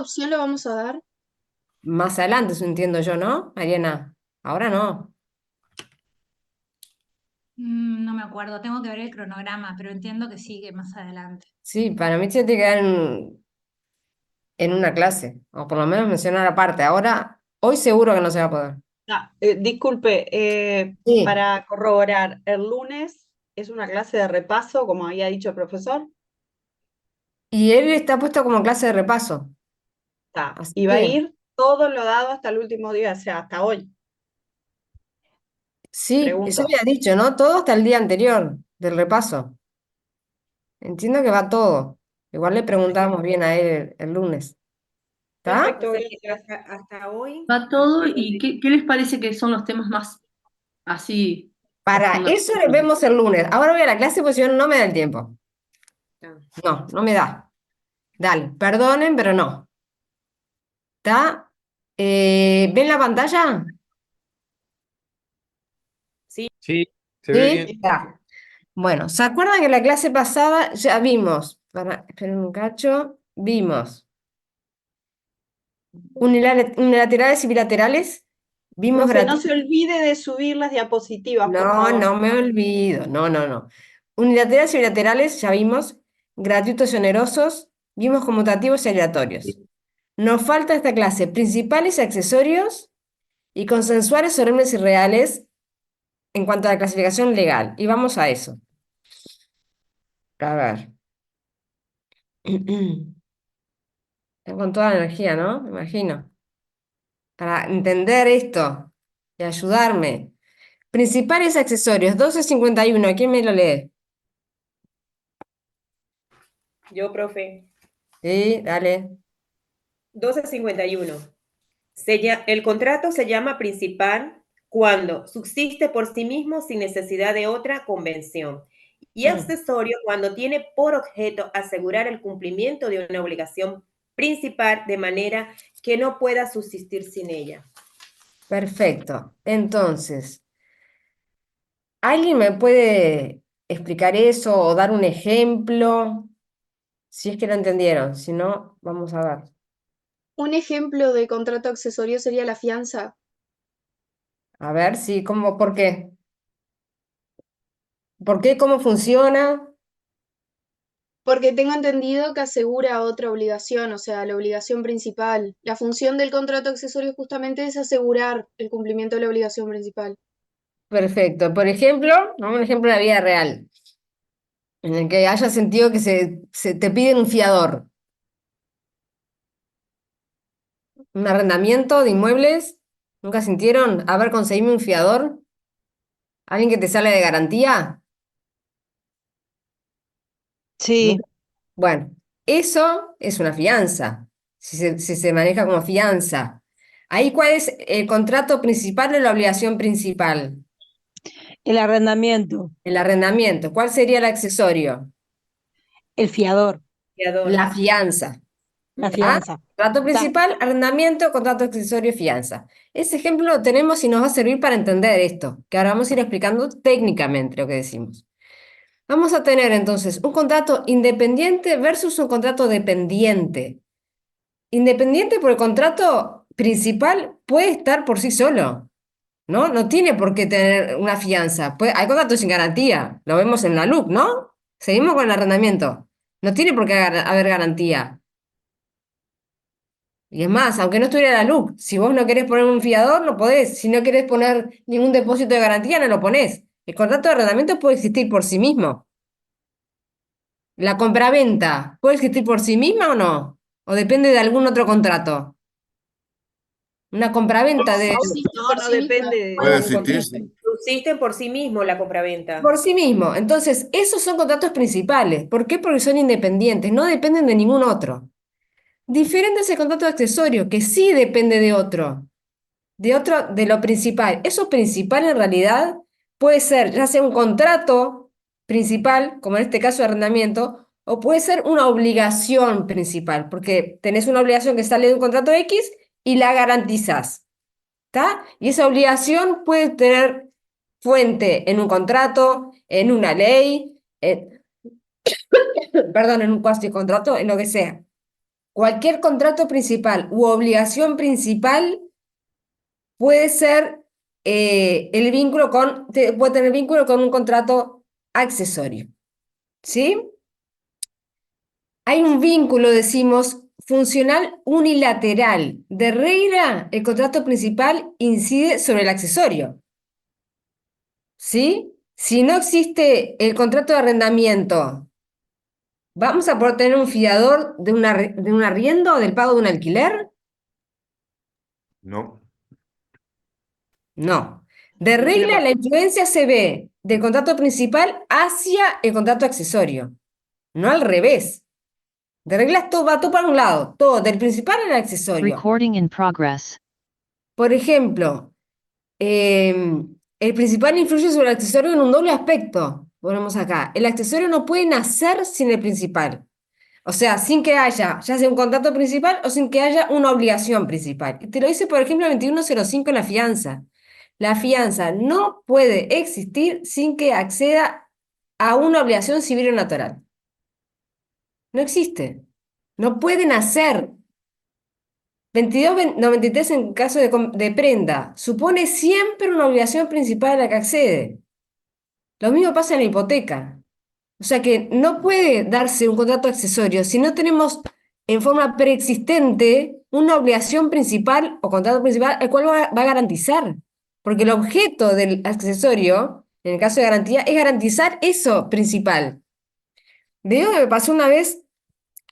opción lo vamos a dar? Más adelante, eso entiendo yo, ¿no, Mariana? Ahora no. No me acuerdo, tengo que ver el cronograma, pero entiendo que sigue más adelante. Sí, para mí se tiene que quedar en una clase, o por lo menos mencionar aparte. Ahora, hoy seguro que no se va a poder. Disculpe, Sí, para corroborar, el lunes es una clase de repaso, como había dicho el profesor. y él está puesto como clase de repaso. Está. Así Y va a que, ir todo lo dado hasta el último día, o sea, hasta hoy. sí, eso Pregunto. había dicho, ¿no? Todo hasta el día anterior del repaso. Entiendo que va todo. Igual le preguntábamos bien a él el lunes. ¿Está? O Perfecto, sea que gracias. hasta hoy, Va todo hasta y donde... ¿qué les parece que son los temas más así, los Para eso lo fundamentales? vemos el lunes. Ahora voy a la clase porque si no, no me da el tiempo. Ah, No, no me da. Dale, perdonen, pero no. ¿Está? ¿Ven la pantalla? sí, Sí, se ve Sí, bien. está. Bueno, ¿se acuerdan que en la clase pasada ya vimos? Esperen un cacho. Vimos unilaterales y bilaterales. Vimos Profe, no gratuitos. se olvide de subir las diapositivas, por No, favor. no me olvido. No, no, no. Unilaterales y bilaterales, ya vimos. Gratuitos y onerosos. Vimos conmutativos y aleatorios. Nos falta esta clase, principales y accesorios y consensuales, solemnes y reales en cuanto a la clasificación legal. Y vamos a eso. A ver. Están con toda la energía, ¿no? Me imagino. Para entender esto y ayudarme. Principales accesorios, 1251. ¿Quién me lo lee? yo, profe. Sí, dale. 1251. El contrato se llama principal cuando subsiste por sí mismo sin necesidad de otra convención y Mm, accesorio cuando tiene por objeto asegurar el cumplimiento de una obligación principal de manera que no pueda subsistir sin ella. perfecto. Entonces, ¿alguien me puede explicar eso o dar un ejemplo? Si es que lo entendieron. Si no, vamos a ver. Un ejemplo de contrato accesorio sería la fianza, A ver si, ¿cómo, por qué? ¿Por qué? ¿Cómo funciona? porque tengo entendido que asegura otra obligación, o sea, la obligación principal. La función del contrato accesorio justamente es asegurar el cumplimiento de la obligación principal. Perfecto. Por ejemplo, vamos a un ejemplo de la vida real, en el que haya sentido que se te piden un fiador, un arrendamiento de inmuebles. ¿Nunca sintieron? A ver, conseguime un fiador, alguien que te sale de garantía. Sí. ¿Nunca? Bueno, eso es una fianza, si se maneja como fianza. Ahí, ¿cuál es el contrato principal o la obligación principal? El arrendamiento, El arrendamiento. ¿Cuál sería el accesorio? el fiador, Fiador. La fianza. la ¿Ah? fianza. Contrato Ta. principal, arrendamiento, contrato accesorio, fianza. Ese ejemplo lo tenemos y nos va a servir para entender esto, que ahora vamos a ir explicando técnicamente lo que decimos. Vamos a tener entonces un contrato independiente versus un contrato dependiente. Independiente por el contrato principal puede estar por sí solo, ¿no? No tiene por qué tener una fianza. Hay contratos sin garantía, lo vemos en la LUC, ¿no? Seguimos con el arrendamiento. No tiene por qué haber garantía. Y es más, aunque no estuviera la LUC, si vos no querés poner un fiador, no podés. Si no querés poner ningún depósito de garantía, no lo ponés. El contrato de arrendamiento puede existir por sí mismo. La compraventa, ¿puede existir por sí misma o no? ¿O depende de algún otro contrato? Una compraventa de Subsiste No, por no sí misma. depende de Puede ningún existir, contrato. sí. Subsisten por sí mismo la compraventa. por sí mismo. Entonces, esos son contratos principales. ¿Por qué? Porque son independientes, no dependen de ningún otro. Diferente es el contrato de accesorio, que sí depende de otro, de lo principal. Eso principal en realidad puede ser ya sea un contrato principal, como en este caso de arrendamiento, o puede ser una obligación principal, porque tenés una obligación que sale de un contrato X y la garantizás. ¿Está? Y esa obligación puede tener fuente en un contrato, en una ley, perdón, en un cuasi contrato, en lo que sea. cualquier contrato principal u obligación principal puede ser el vínculo puede tener vínculo con un contrato accesorio. ¿Sí? Hay un vínculo, decimos, funcional unilateral. De regla, el contrato principal incide sobre el accesorio. ¿Sí? Si no existe el contrato de arrendamiento, ¿vamos a poder tener un fiador de un arriendo o del pago de un alquiler? No. No. De No tiene regla, por la qué. influencia se ve del contrato principal hacia el contrato accesorio, no al revés. De regla todo va todo para un lado, todo, del principal al accesorio. Recording in progress. Por ejemplo, el principal influye sobre el accesorio en un doble aspecto. Ponemos acá. El accesorio no puede nacer sin el principal. O sea, sin que haya ya sea un contrato principal o sin que haya una obligación principal. Y te lo dice, por ejemplo, el 2105 en la fianza. La fianza no puede existir sin que acceda a una obligación civil o natural. No existe. No puede nacer. 2293 en caso de prenda. Supone siempre una obligación principal a la que accede. Lo mismo pasa en la hipoteca. O sea que no puede darse un contrato accesorio si no tenemos en forma preexistente una obligación principal o contrato principal el cual va a garantizar. Porque el objeto del accesorio, en el caso de garantía, es garantizar eso principal. Veo que me pasó una vez,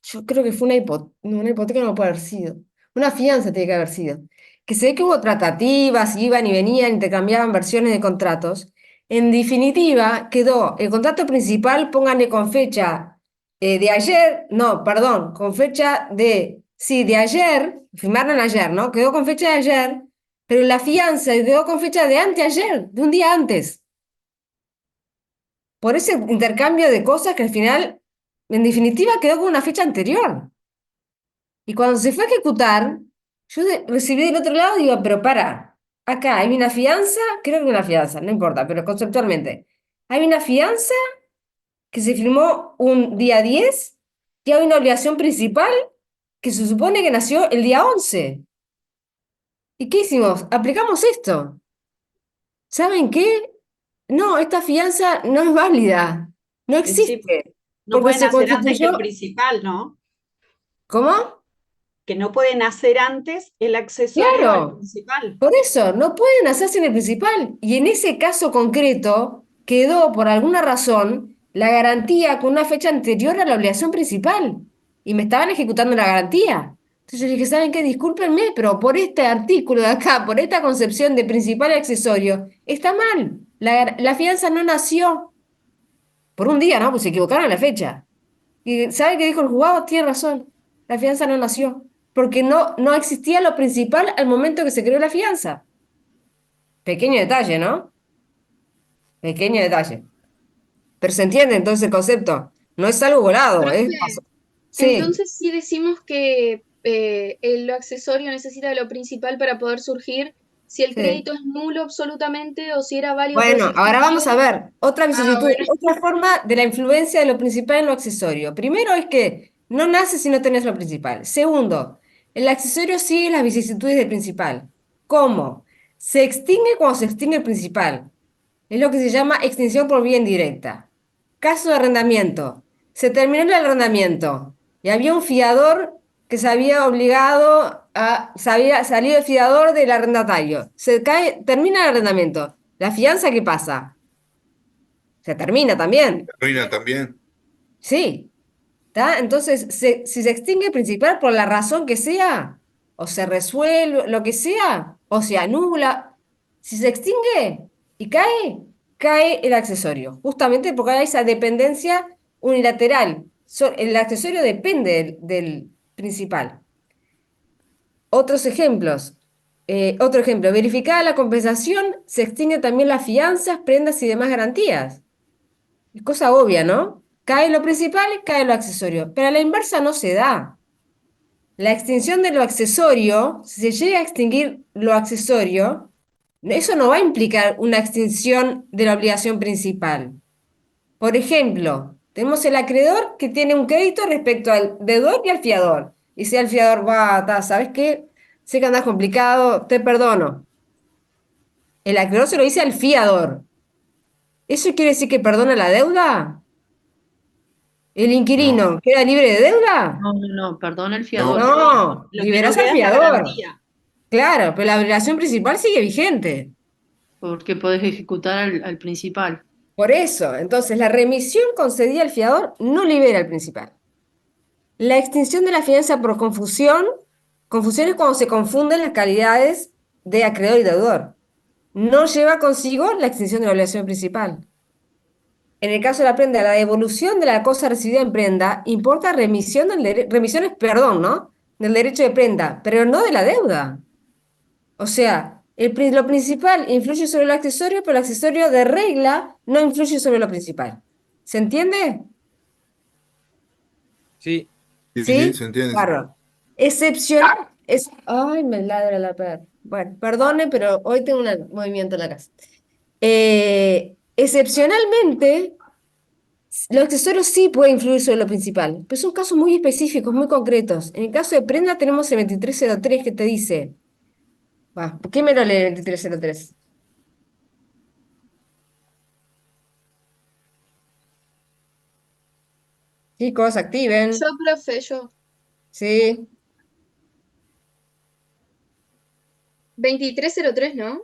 yo creo que fue una hipoteca, no puede haber sido. Una fianza tiene que haber sido. Que se ve que hubo tratativas, iban y venían, intercambiaban versiones de contratos. En definitiva, quedó el contrato principal, pónganle con fecha de ayer, no, perdón, con fecha de, sí, de ayer, firmaron ayer, ¿no? Quedó con fecha de ayer, pero la fianza quedó con fecha de anteayer, de un día antes. Por ese intercambio de cosas que al final, en definitiva, quedó con una fecha anterior. Y cuando se fue a ejecutar, yo recibí del otro lado y digo, pero para, acá hay una fianza, creo que una fianza, no importa, pero conceptualmente. Hay una fianza que se firmó un día 10 y hay una obligación principal que se supone que nació el día 11. ¿Y qué hicimos? Aplicamos esto. ¿Saben qué? No, esta fianza no es válida, no Y sí, existe, no porque pueden se hacer antes que el constituyó. principal, ¿no? ¿Cómo? Que no pueden hacer antes el accesorio al Claro. principal. Por eso, no pueden hacerse en el principal. Y en ese caso concreto, quedó por alguna razón la garantía con una fecha anterior a la obligación principal. Y me estaban ejecutando la garantía. Entonces yo dije, ¿saben qué? Discúlpenme, pero por este artículo de acá, por esta concepción de principal y accesorio, está mal. La fianza no nació por un día, ¿no? Pues se equivocaron en la fecha. ¿Y sabe qué dijo el juzgado? Tiene razón. La fianza no nació. Porque no existía lo principal al momento que se creó la fianza. Pequeño detalle, ¿no? Pequeño detalle. Pero se entiende entonces el concepto. No es algo volado, es Profe, Sí, entonces sí decimos que lo accesorio necesita de lo principal para poder surgir, si el sí. crédito es nulo absolutamente o si era válido pero se Bueno, ahora extinguió. vamos a ver otra Ah, vicisitud, bueno. otra forma de la influencia de lo principal en lo accesorio. Primero es que no nace si no tenés lo principal. Segundo, el accesorio sigue las vicisitudes del principal. ¿Cómo? Se extingue cuando se extingue el principal. Es lo que se llama extinción por vía indirecta. Caso de arrendamiento. Se terminó el arrendamiento y había un fiador que se había obligado se había salido el fiador del arrendatario. Termina el arrendamiento. ¿La fianza qué pasa? Se termina también. Ruina también. Sí. ¿Está? Entonces, si se extingue el principal por la razón que sea, o se resuelve, lo que sea, o se anula, si se extingue y cae el accesorio, justamente porque hay esa dependencia unilateral. El accesorio depende del principal. Otros ejemplos. Otro ejemplo, verificada la compensación, se extinguen también las fianzas, prendas y demás garantías. Es cosa obvia, ¿no? Cae lo principal, cae lo accesorio. Pero a la inversa no se da. La extinción de lo accesorio, si se llega a extinguir lo accesorio, eso no va a implicar una extinción de la obligación principal. Por ejemplo, tenemos el acreedor que tiene un crédito respecto al deudor y al fiador. y sea el fiador, va, ¿sabes qué? Sé que andás complicado, te perdono. El acreedor se lo dice al fiador. ¿Eso quiere decir que perdona la deuda? ¿El No, inquilino queda libre de deuda? No, no, no, perdona el no, fiador. No, Lo que no liberás al queda es la fiador. garantía. Claro, pero la obligación principal sigue vigente. Porque podés ejecutar al principal. Por eso, entonces, la remisión concedida al fiador no libera al principal. La extinción de la fianza por confusión es cuando se confunden las calidades de acreedor y deudor. No lleva consigo la extinción de la obligación principal. En el caso de la prenda, la devolución de la cosa recibida en prenda importa remisión es perdón, ¿no? Del derecho de prenda, pero no de la deuda. O sea, lo principal influye sobre lo accesorio, pero el accesorio de regla no influye sobre lo principal. ¿Se entiende? sí, Sí, ¿Sí? se entiende. Claro. Excepcional es. Ay, me ladra la perra. Bueno, perdone, pero hoy tengo un movimiento en la casa. Excepcionalmente, lo accesorio sí puede influir sobre lo principal, pero son casos muy específicos, muy concretos. En el caso de prenda tenemos el 2303 que te dice. Va, ¿qué me lo lee el 2303? Chicos, activen. Yo, profe, yo. Sí, 2303, ¿no?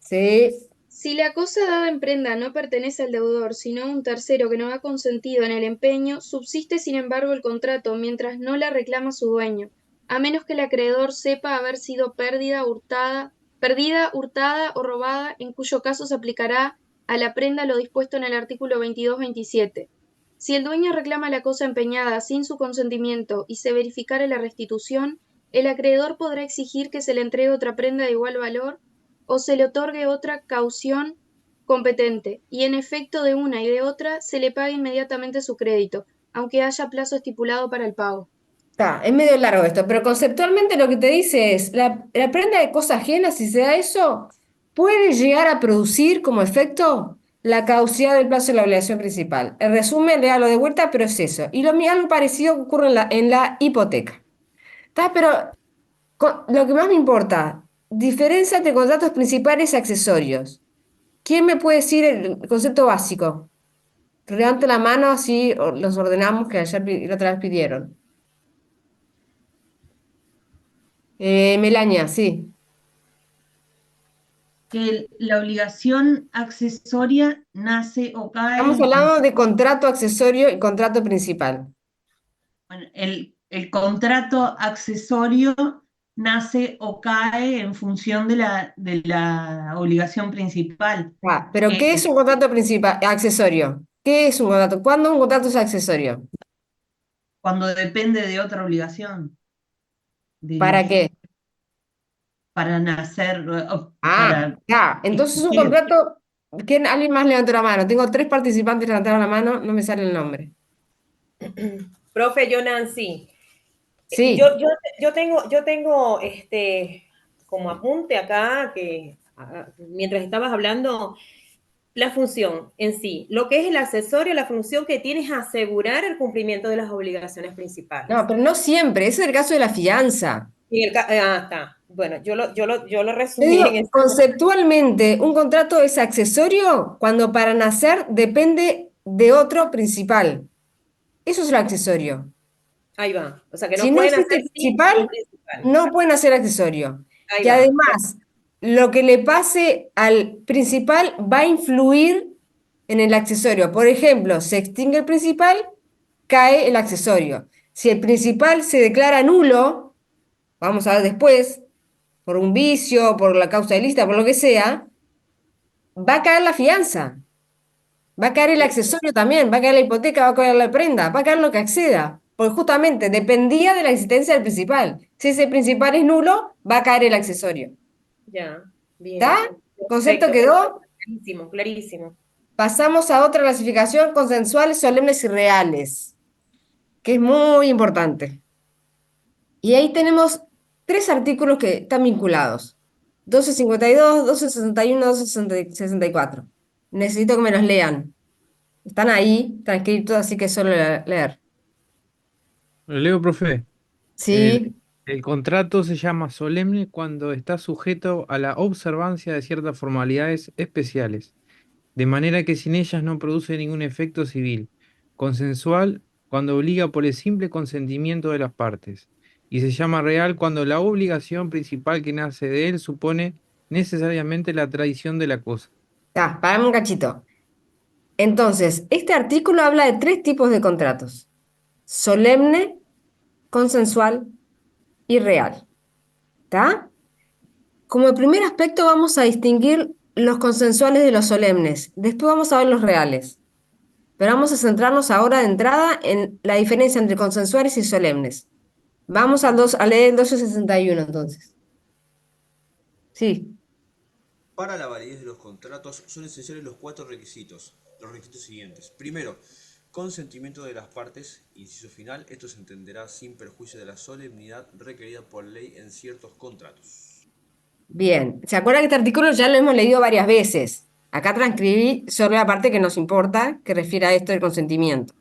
sí. Si la cosa dada en prenda no pertenece al deudor, sino a un tercero que no ha consentido en el empeño, subsiste sin embargo el contrato mientras no la reclama su dueño, a menos que el acreedor sepa haber sido perdida, hurtada o robada, en cuyo caso se aplicará a la prenda lo dispuesto en el artículo 22-27. Si el dueño reclama la cosa empeñada sin su consentimiento y se verificare la restitución, el acreedor podrá exigir que se le entregue otra prenda de igual valor o se le otorgue otra caución competente, y en efecto de una y de otra se le pague inmediatamente su crédito, aunque haya plazo estipulado para el pago. Está, es medio largo esto, pero conceptualmente lo que te dice es, la prenda de cosa ajena, si se da eso, puede llegar a producir como efecto la caducidad del plazo de la obligación principal. En resumen, léalo de vuelta, pero es eso. Y algo parecido ocurre en la hipoteca. ¿Está? Pero lo que más me importa, diferencia entre contratos principales y accesorios. ¿Quién me puede decir el concepto básico? Levante la mano así los ordenamos que ayer la otra vez pidieron. Melania, sí. Que la obligación accesoria nace o cae Estamos hablando de contrato accesorio y contrato principal. bueno, el contrato accesorio nace o cae en función de la obligación principal. Pero ¿qué es un contrato principal, accesorio? ¿Qué es un contrato? ¿Cuándo un contrato es accesorio? Cuando depende de otra obligación. ¿Para qué? Para nacer, Entonces un contrato. ¿Alguien más levantó la mano? Tengo 3 participantes levantaron la mano, no me sale el nombre. Profe, yo Nancy. Sí. Yo tengo como apunte acá que mientras estabas hablando, la función en sí, lo que es el accesorio, la función que tiene es asegurar el cumplimiento de las obligaciones principales. No, pero no siempre, ese es el caso de la fianza. Está. Bueno, yo lo Te resumí digo, en eso. conceptualmente, un contrato es accesorio cuando para nacer depende de otro principal. Eso es lo accesorio. Ahí va. O sea, que Si no no pueden existe hacer el sin un principal, principal. no pueden hacer accesorio. Ahí Que va. además, lo que le pase al principal va a influir en el accesorio. Por ejemplo, se extingue el principal, cae el accesorio. Si el principal se declara nulo, vamos a ver después, por un vicio, por la causa de lista, por lo que sea, va a caer la fianza. Va a caer el accesorio también, va a caer la hipoteca, va a caer la prenda, va a caer lo que acceda. Porque justamente dependía de la existencia del principal. Si ese principal es nulo, va a caer el accesorio. Ya, bien. ¿Está? ¿Concepto Perfecto. quedó? Clarísimo, clarísimo. Pasamos a otra clasificación, consensuales, solemnes y reales, que es muy importante. Y ahí tenemos 3 artículos que están vinculados. 1252, 1261, 1264. Necesito que me los lean. Están ahí, transcritos, así que solo leer. Lo leo, profe. Sí, El contrato se llama solemne cuando está sujeto a la observancia de ciertas formalidades especiales, de manera que sin ellas no produce ningún efecto civil. Consensual cuando obliga por el simple consentimiento de las partes. Y se llama real cuando la obligación principal que nace de él supone necesariamente la tradición de la cosa. está, parame un cachito. Entonces, este artículo habla de tres tipos de contratos: solemne, consensual y real. ¿Está? Como primer aspecto vamos a distinguir los consensuales de los solemnes, después vamos a ver los reales, pero vamos a centrarnos ahora de entrada en la diferencia entre consensuales y solemnes. Vamos a leer el 261 entonces. Sí, Para la validez de los contratos son esenciales los cuatro requisitos. Los requisitos siguientes. Primero, consentimiento de las partes. Inciso final. Esto se entenderá sin perjuicio de la solemnidad requerida por ley en ciertos contratos. bien. ¿Se acuerdan que este artículo ya lo hemos leído varias veces? Acá transcribí solo la parte que nos importa, que refiere a esto del consentimiento.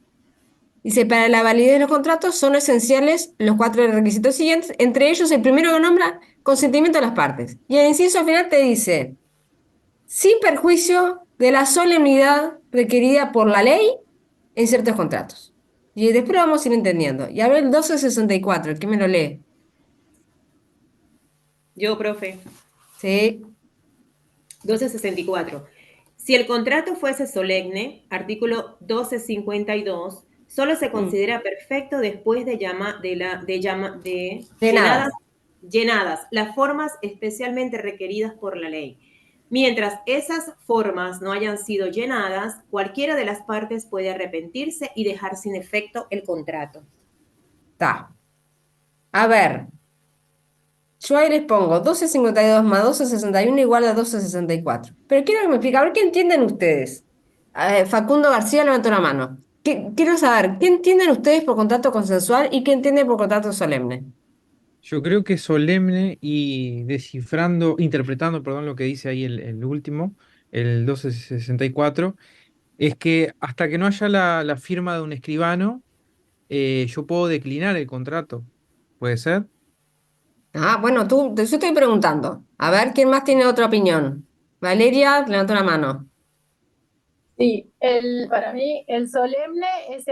Dice, para la validez de los contratos son esenciales los cuatro requisitos siguientes, entre ellos el primero que nombra, consentimiento de las partes. Y el inciso final te dice, sin perjuicio de la solemnidad requerida por la ley en ciertos contratos. Y después lo vamos a ir entendiendo. Y a ver el 1264, el que me lo lee. Yo, profe. Sí, 1264. Si el contrato fuese solemne, artículo 1252, solo se considera perfecto después de de nada. llenadas las formas especialmente requeridas por la ley. Mientras esas formas no hayan sido llenadas, cualquiera de las partes puede arrepentirse y dejar sin efecto el contrato. Está. A ver, yo ahí les pongo 1252 más 1261 igual a 1264. Pero quiero que me explique, a ver qué entienden ustedes. Facundo García levantó la mano. Quiero saber, ¿qué entienden ustedes por contrato consensual y qué entienden por contrato solemne? Yo creo que solemne y descifrando, interpretando, perdón, lo que dice ahí el último, el 1264, es que hasta que no haya la firma de un escribano, yo puedo declinar el contrato. ¿Puede ser? Ah, bueno, yo estoy preguntando. A ver, ¿quién más tiene otra opinión? Valeria levantó la mano. Sí, para mí el solemne es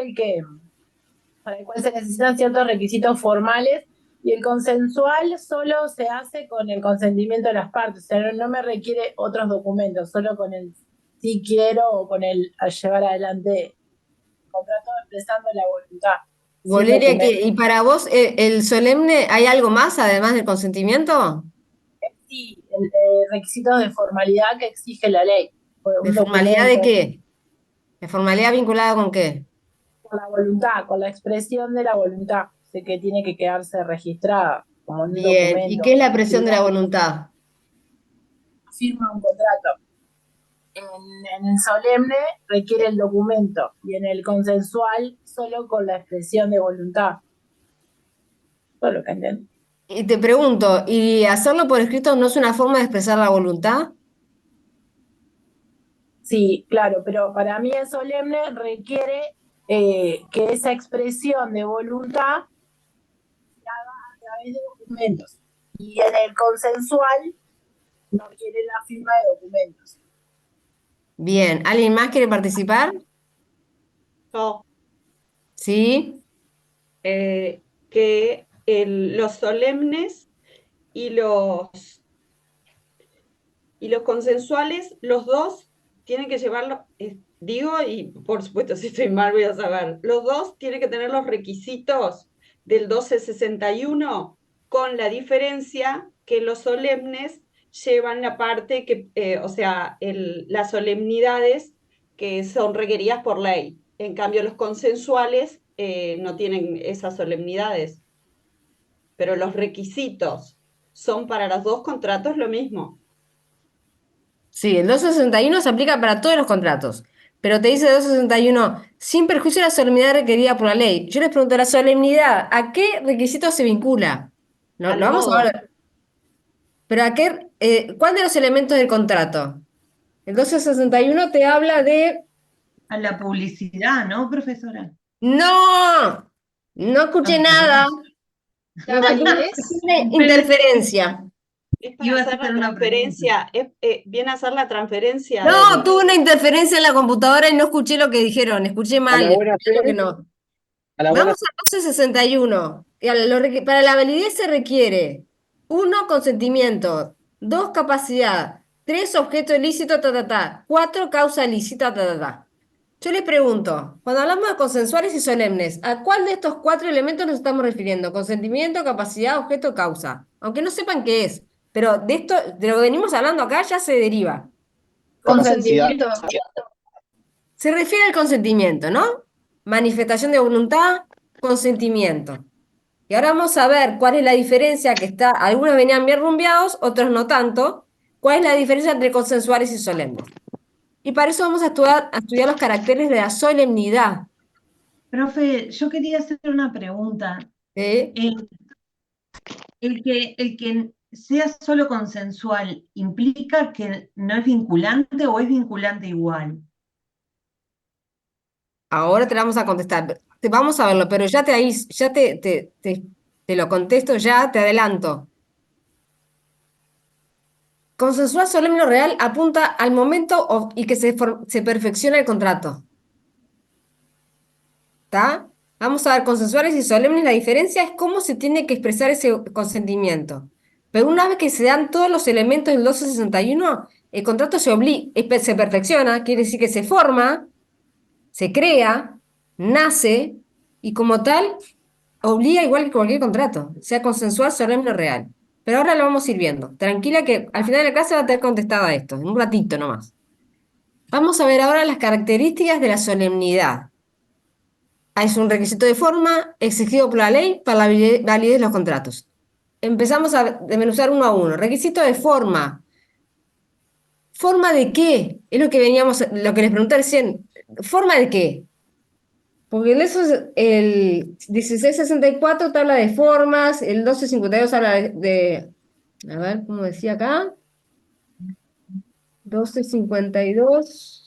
para el cual se necesitan ciertos requisitos formales y el consensual solo se hace con el consentimiento de las partes, o sea, no me requiere otros documentos, solo con el sí quiero o con el a llevar adelante el contrato expresando la voluntad, sin Valeria, documentos. ¿y para vos el solemne hay algo más además del consentimiento? Sí, requisitos de formalidad que exige la ley, ¿De un formalidad de documento, qué? ¿De formalidad vinculada con qué? con la voluntad, con la expresión de la voluntad, de que tiene que quedarse registrada como en un Bien, ¿y documento. qué es la presión de la voluntad? Firma un contrato. En el solemne requiere el documento y en el consensual solo con la expresión de voluntad. Todo lo que entiendo. Y te pregunto, ¿y hacerlo por escrito no es una forma de expresar la voluntad? Sí, claro, pero para mí el solemne requiere que esa expresión de voluntad se haga a través de documentos. Y en el consensual no quiere la firma de documentos. Bien, ¿alguien más quiere participar? Yo, Sí, que los solemnes y los consensuales, los dos tienen que llevarlo, digo, y por supuesto si estoy mal voy a saber, los dos tienen que tener los requisitos del 1261 con la diferencia que los solemnes llevan la parte que, o sea, las solemnidades que son requeridas por ley. En cambio, los consensuales no tienen esas solemnidades, pero los requisitos son para los dos contratos lo mismo. sí, el 261 se aplica para todos los contratos, pero te dice el 261, sin perjuicio de la solemnidad requerida por la ley. Yo les pregunto, ¿la solemnidad a qué requisito se vincula? Lo Al vamos a modo. ver, pero ¿cuál de los elementos del contrato? El 261 te habla de... A la publicidad, ¿no, profesora? ¡No! No escuché Ah, nada. perdón. La validez, Una interferencia. Es Iba para a hacer hacer la una transferencia, viene a hacer la transferencia No, tuve una interferencia en la computadora y no escuché lo que dijeron, escuché A mal, la buena escuché lo que fe, no. a la buena Vamos al 1261. Para la validez se requiere 1, consentimiento, 2, capacidad, 3, objeto ilícito, 4, causa ilícita, Yo les pregunto, cuando hablamos de consensuales y solemnes, ¿a cuál de estos 4 elementos nos estamos refiriendo? Consentimiento, capacidad, objeto, causa. Aunque no sepan qué es, pero de esto, de lo que venimos hablando acá, ya se deriva. capacidad. consentimiento. Se refiere al consentimiento, ¿no? Manifestación de voluntad, consentimiento. Y ahora vamos a ver cuál es la diferencia que está, algunos venían bien rumbeados, otros no tanto, cuál es la diferencia entre consensuales y solemnes. Y para eso vamos a estudiar los caracteres de la solemnidad. Profe, yo quería hacer una pregunta. ¿Sí? El que sea solo consensual, ¿implica que no es vinculante o es vinculante igual? Ahora te la vamos a contestar. Vamos a verlo, pero ya te lo contesto ya, te adelanto. Consensual solemne o real apunta al momento y que se perfecciona el contrato. ¿Está? Vamos a ver, consensuales y solemnes, la diferencia es cómo se tiene que expresar ese consentimiento. Pero una vez que se dan todos los elementos del 1261, el contrato se perfecciona, quiere decir que se forma, se crea, nace, y como tal, obliga igual que cualquier contrato, sea consensual, solemne o real. Pero ahora lo vamos a ir viendo. Tranquila que al final de la clase va a tener contestada esto, en un ratito nomás. Vamos a ver ahora las características de la solemnidad. Es un requisito de forma exigido por la ley para la validez de los contratos. Empezamos a desmenuzar uno a uno. Requisito de forma. ¿Forma de qué? Es lo que lo que les pregunté recién. ¿Forma de qué? Porque el 1664 te habla de formas, el 1252 habla a ver, ¿cómo decía acá? 1252.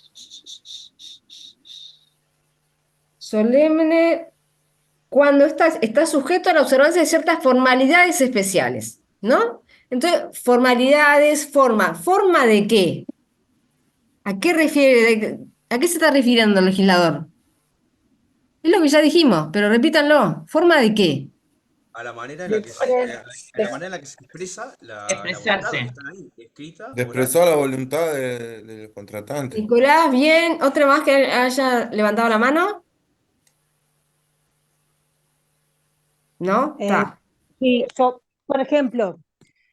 Solemne. Cuando está sujeto a la observancia de ciertas formalidades especiales, ¿no? Entonces, formalidades, forma. ¿Forma de qué? ¿A qué se está refiriendo el legislador? Es lo que ya dijimos, pero repítanlo. ¿Forma de qué? A la manera en la que a la manera en la que se expresa la voluntad que está ahí, escrita, De oral. expresar la voluntad del contratante. Nicolás, bien. ¿Otra más que haya levantado la mano? ¿No? Está. Sí, por ejemplo,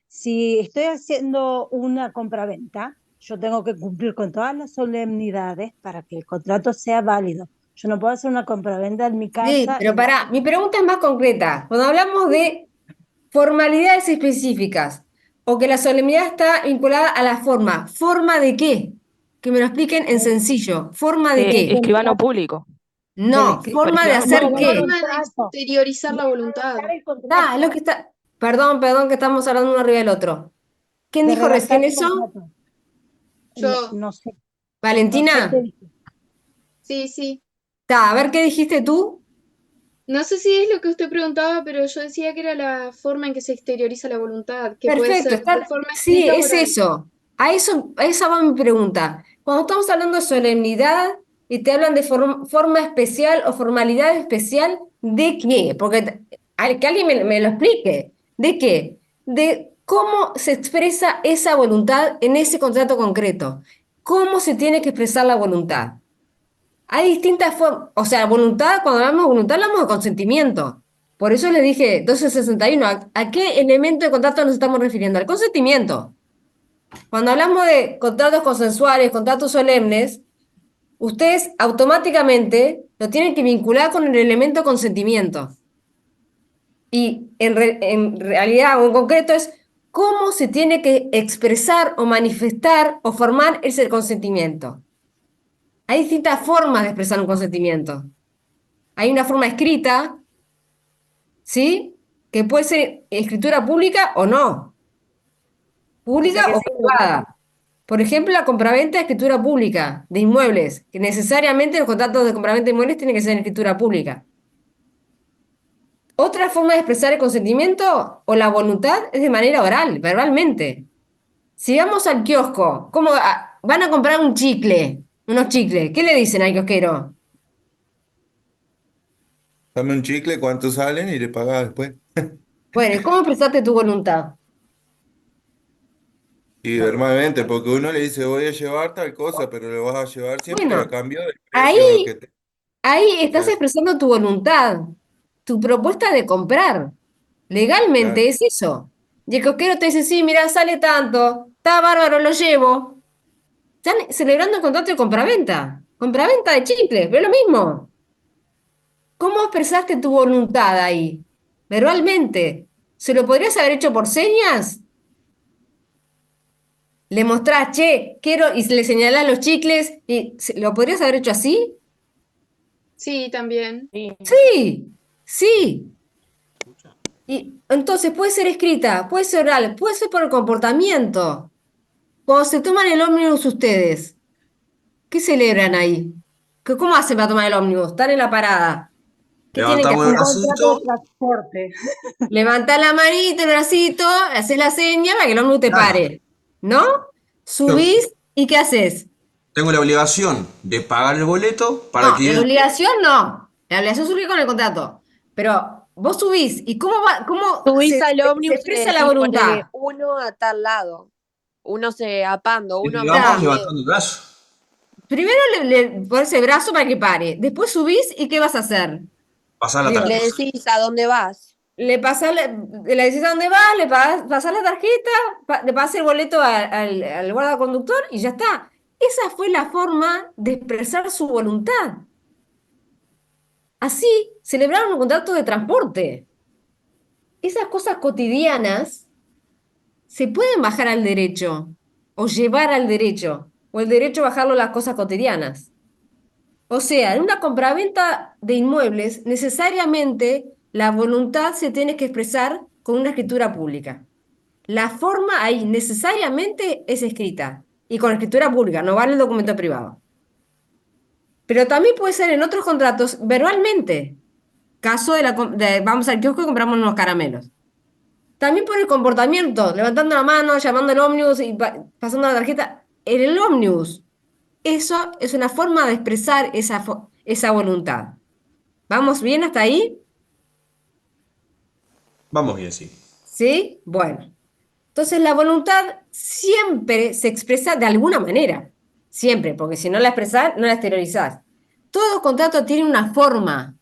si estoy haciendo una compraventa, yo tengo que cumplir con todas las solemnidades para que el contrato sea válido. Yo no puedo hacer una compraventa en mi Sí, casa pero pará, mi pregunta es más concreta. Cuando hablamos de formalidades específicas o que la solemnidad está vinculada a la forma, ¿forma de qué? Que me lo expliquen en sencillo. ¿Forma de qué? Escribano público. No, Por ¿forma de ejemplo, hacer qué? Forma de exteriorizar la voluntad. Es lo que está. Perdón, que estamos hablando uno arriba del otro. ¿Quién de dijo redactar recién el eso? contrato. Yo, No sé, no sé ¿Valentina? qué dije. sí. A ver, ¿qué dijiste tú? No sé si es lo que usted preguntaba, pero yo decía que era la forma en que se exterioriza la voluntad, que puede Perfecto, ser de forma sí, escrita o es oral. eso. A esa va mi pregunta. Cuando estamos hablando de solemnidad y te hablan de forma especial o formalidad especial, ¿de qué? Porque que alguien me lo explique. ¿De qué? De cómo se expresa esa voluntad en ese contrato concreto. ¿Cómo se tiene que expresar la voluntad? Hay distintas formas, o sea, voluntad, cuando hablamos de voluntad, hablamos de consentimiento. Por eso le dije 1261, ¿a qué elemento de contrato nos estamos refiriendo? Al consentimiento. Cuando hablamos de contratos consensuales, contratos solemnes, ustedes automáticamente lo tienen que vincular con el elemento consentimiento. Y en realidad o en concreto es cómo se tiene que expresar o manifestar o formar ese consentimiento. Hay distintas formas de expresar un consentimiento. Hay una forma escrita, ¿sí? Que puede ser escritura pública o no, O sea pública que o sí, privada. Por ejemplo, la compraventa de escritura pública de inmuebles, que necesariamente los contratos de compraventa de inmuebles tienen que ser en escritura pública. Otra forma de expresar el consentimiento o la voluntad es de manera oral, verbalmente. Si vamos al kiosco, ¿cómo van a comprar un chicle? Unos chicles. ¿Qué le dicen al kiosquero? Dame un chicle, ¿cuánto salen? Y le pagas después. Bueno, ¿y cómo expresaste tu voluntad? Y verbalmente, porque uno le dice, voy a llevar tal cosa, pero lo vas a llevar siempre a Bueno, cambio del precio ahí, que te... ahí estás Claro, expresando tu voluntad, tu propuesta de comprar. claro. Legalmente es eso. Y el kiosquero te dice, sí, mira, sale tanto, está bárbaro, lo llevo. Están celebrando el contrato de compraventa. Compraventa de chicles, pero es lo mismo. ¿Cómo expresaste tu voluntad ahí? Verbalmente. ¿Se lo podrías haber hecho por señas? Le mostrás, che, quiero, y le señalás los chicles, y ¿lo podrías haber hecho así? Sí, también. Sí, sí. Y entonces puede ser escrita, puede ser oral, puede ser por el comportamiento. Cuando se toman el ómnibus ustedes, ¿qué celebran ahí? ¿Cómo hacen para tomar el ómnibus? Están en la parada. ¿Qué tienen que Levantamos el Un hacer? contrato de bracito. transporte. Levantás la manita, el bracito, haces la seña para que el ómnibus te Claro. pare. ¿No? Yo Subís y ¿qué haces? tengo la obligación de pagar el boleto para No, que la él... obligación no. La obligación surge con el contrato. Pero vos subís y ¿cómo Subís al se ómnibus y le expresa la decís, ponele voluntad? uno a tal lado. Uno se apando, uno Y a mitad vamos de... Está. levantando el brazo. Primero le pones el brazo para que pare. Después subís y ¿qué vas a hacer? Pasar la Digo, Le tarjeta. decís a dónde vas. le pasás, le decís a dónde vas, pasás la tarjeta, le pasás el boleto al guardaconductor y ya está. Esa fue la forma de expresar su voluntad. Así celebraron un contrato de transporte. Esas cosas cotidianas se pueden bajar al derecho o llevar al derecho, o el derecho bajarlo a las cosas cotidianas. O sea, en una compraventa de inmuebles, necesariamente la voluntad se tiene que expresar con una escritura pública. La forma ahí necesariamente es escrita y con escritura pública, no vale el documento privado. Pero también puede ser en otros contratos verbalmente. Caso vamos al kiosco y compramos unos caramelos. También por el comportamiento, levantando la mano, llamando al ómnibus y pasando la tarjeta. En el ómnibus, eso es una forma de expresar esa voluntad. ¿Vamos bien hasta ahí? Vamos bien, sí. ¿Sí? Bueno. Entonces la voluntad siempre se expresa de alguna manera. Siempre, porque si no la expresás, no la exteriorizás. Todo contrato tiene una forma.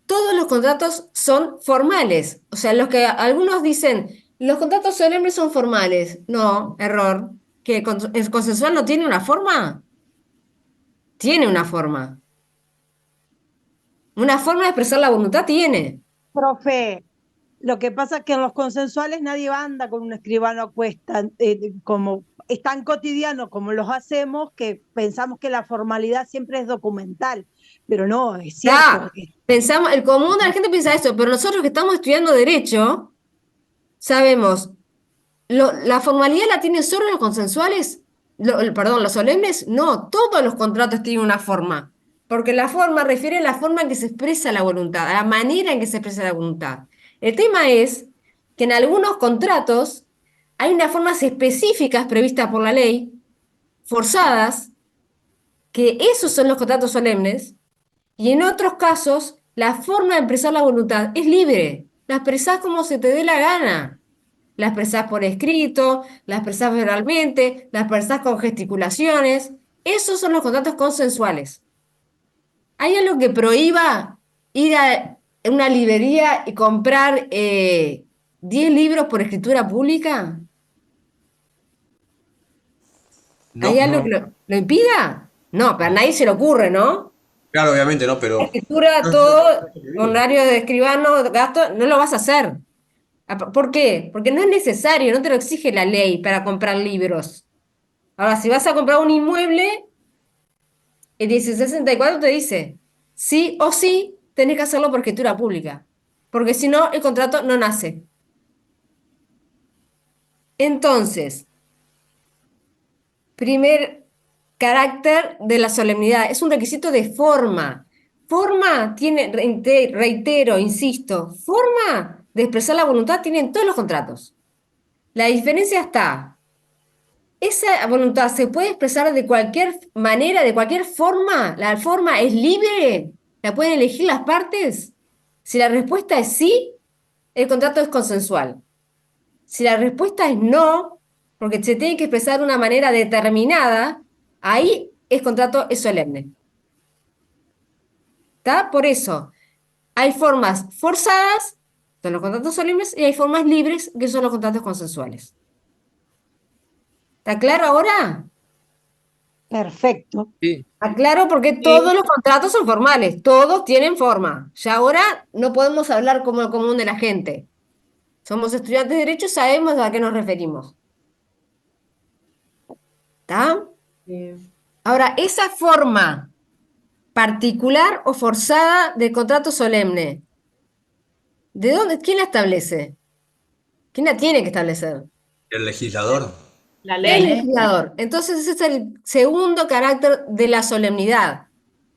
Todos los contratos son formales. O sea, los que algunos dicen, los contratos solemnes son formales. No, error. ¿Que el consensual no tiene una forma? Tiene una forma. Una forma de expresar la voluntad tiene. Profe, lo que pasa es que en los consensuales nadie anda con un escribano a cuesta, como es tan cotidiano como los hacemos que pensamos que la formalidad siempre es documental, pero no, es cierto. Pensamos, el común de la gente piensa eso, pero nosotros que estamos estudiando derecho, sabemos, la formalidad la tienen solo los consensuales, perdón, los solemnes, no, todos los contratos tienen una forma, porque la forma refiere a la forma en que se expresa la voluntad, a la manera en que se expresa la voluntad. El tema es que en algunos contratos hay unas formas específicas previstas por la ley, forzadas, que esos son los contratos solemnes, y en otros casos la forma de expresar la voluntad es libre, la expresás como se te dé la gana. La expresás por escrito, la expresás verbalmente, la expresás con gesticulaciones. Esos son los contratos consensuales. ¿Hay algo que prohíba ir a una librería y comprar 10 libros por escritura pública? ¿Hay No, algo que lo impida? No, pero a nadie se le ocurre, ¿no? claro, obviamente no, pero... Escritura, todo, horario de escribano, gasto, no lo vas a hacer. ¿Por qué? Porque no es necesario, no te lo exige la ley para comprar libros. Ahora, si vas a comprar un inmueble, el 1664 te dice, sí o sí, tenés que hacerlo por escritura pública, porque si no, el contrato no nace. Entonces, primer carácter de la solemnidad, es un requisito de forma. forma tiene, reitero, insisto, forma de expresar la voluntad tienen todos los contratos. La diferencia está, esa voluntad se puede expresar de cualquier manera, de cualquier forma, la forma es libre, la pueden elegir las partes. Si la respuesta es sí, el contrato es consensual. Si la respuesta es no, porque se tiene que expresar de una manera determinada, ahí el contrato es solemne. ¿Está? Por eso, hay formas forzadas, son los contratos solemnes, y hay formas libres, que son los contratos consensuales. ¿Está claro ahora? Perfecto. Sí. Está claro porque todos los contratos son formales, todos tienen forma. Ya ahora no podemos hablar como el común de la gente. Somos estudiantes de Derecho, sabemos a qué nos referimos. ¿Está? Ahora, esa forma particular o forzada del contrato solemne, ¿de dónde? ¿Quién la establece? ¿Quién la tiene que establecer? El legislador. La El ley. legislador. Entonces, ese es el segundo carácter de la solemnidad.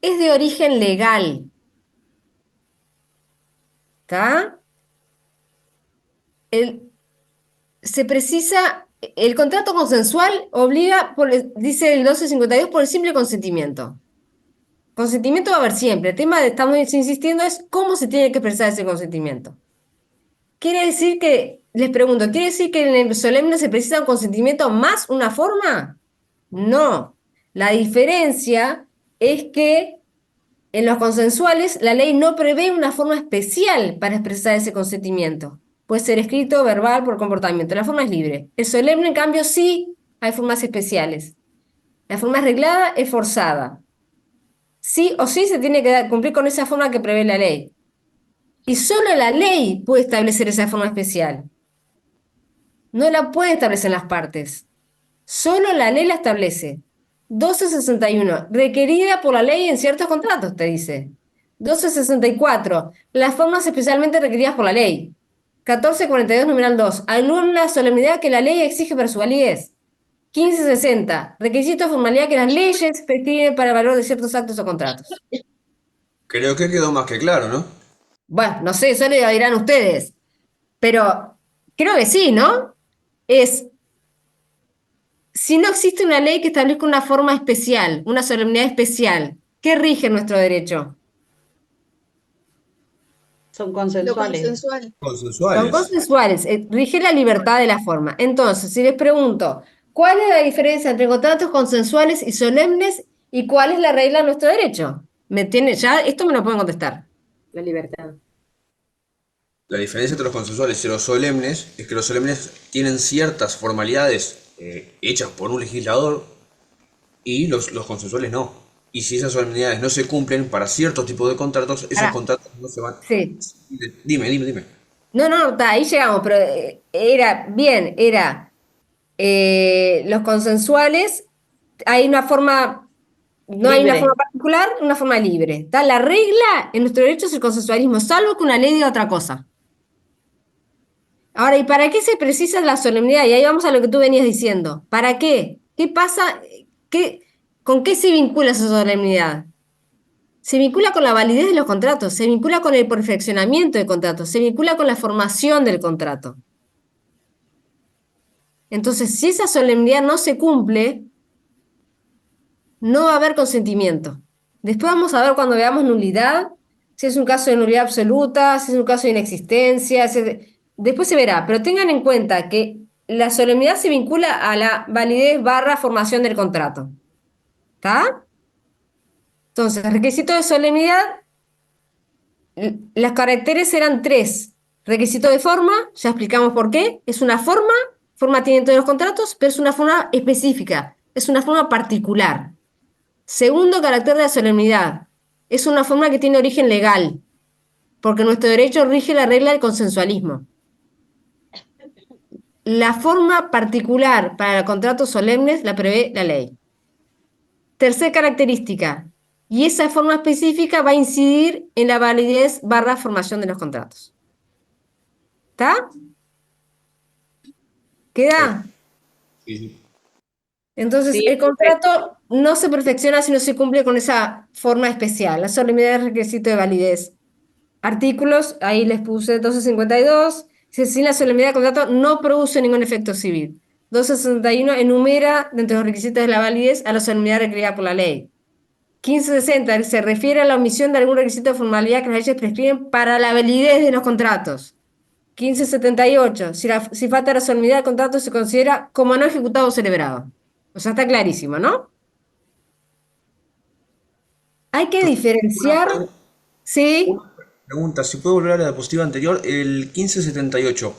Es de origen legal. ¿Está? Se precisa, el contrato consensual obliga, dice el 1252, por el simple consentimiento. Consentimiento va a haber siempre. El tema que estamos insistiendo es cómo se tiene que expresar ese consentimiento. Quiere decir que, les pregunto, ¿quiere decir que en el solemne se precisa un consentimiento más una forma? No. La diferencia es que en los consensuales la ley no prevé una forma especial para expresar ese consentimiento. Puede ser escrito, verbal, por comportamiento. La forma es libre. El solemne, en cambio, sí hay formas especiales. La forma arreglada es forzada. Sí o sí se tiene que cumplir con esa forma que prevé la ley. Y solo la ley puede establecer esa forma especial. No la pueden establecer las partes. Solo la ley la establece. 1261, requerida por la ley en ciertos contratos, te dice. 1264, las formas especialmente requeridas por la ley. 1442, numeral 2, alguna solemnidad que la ley exige para su validez. 1560, requisitos de formalidad que las leyes prescriben para el valor de ciertos actos o contratos. Creo que quedó más que claro, ¿no? Bueno, no sé, eso lo dirán ustedes, pero creo que sí, ¿no? Si no existe una ley que establezca una forma especial, una solemnidad especial, ¿qué rige nuestro derecho? Son Lo consensuales. consensual. Son Consensuales. consensuales, rige la libertad de la forma. Entonces, si les pregunto, ¿cuál es la diferencia entre contratos consensuales y solemnes y cuál es la regla de nuestro derecho? Ya esto me lo pueden contestar. La libertad. La diferencia entre los consensuales y los solemnes es que los solemnes tienen ciertas formalidades hechas por un legislador y los consensuales no. Y si esas solemnidades no se cumplen para ciertos tipos de contratos, esos Ahora, contratos no se van. sí. Dime. No, ahí llegamos, pero los consensuales, hay una forma, no hay una Libre. forma particular, una forma libre. La regla en nuestro derecho es el consensualismo, salvo que una ley diga otra cosa. Ahora, ¿y para qué se precisa la solemnidad? Y ahí vamos a lo que tú venías diciendo. ¿Para qué? ¿Qué pasa? ¿Con qué se vincula esa solemnidad? Se vincula con la validez de los contratos, se vincula con el perfeccionamiento del contrato, se vincula con la formación del contrato. Entonces, si esa solemnidad no se cumple, no va a haber consentimiento. Después vamos a ver cuando veamos nulidad, si es un caso de nulidad absoluta, si es un caso de inexistencia, después se verá, pero tengan en cuenta que la solemnidad se vincula a la validez / formación del contrato. ¿Está? Entonces, requisito de solemnidad, los caracteres eran 3. Requisito de forma, ya explicamos por qué, es una forma tiene todos los contratos, pero es una forma específica, es una forma particular. Segundo carácter de la solemnidad, es una forma que tiene origen legal, porque nuestro derecho rige la regla del consensualismo. La forma particular para contratos solemnes la prevé la ley. Tercera característica, y esa forma específica va a incidir en la validez / formación de los contratos. ¿Está? ¿Queda? Sí. Entonces, Sí, el contrato no se perfecciona si no se cumple con esa forma especial. La solemnidad es requisito de validez. Artículos, ahí les puse 1252. Dice, sin la solemnidad del contrato no produce ningún efecto civil. 1261 enumera, dentro de los requisitos de la validez, a la solemnidad requerida por la ley. 1560 se refiere a la omisión de algún requisito de formalidad que las leyes prescriben para la validez de los contratos. 1578, si falta la solemnidad del contrato se considera como no ejecutado o celebrado. O sea, está clarísimo, ¿no? Hay que diferenciar, ¿sí? Una pregunta, si puedo volver a la diapositiva anterior, el 1578,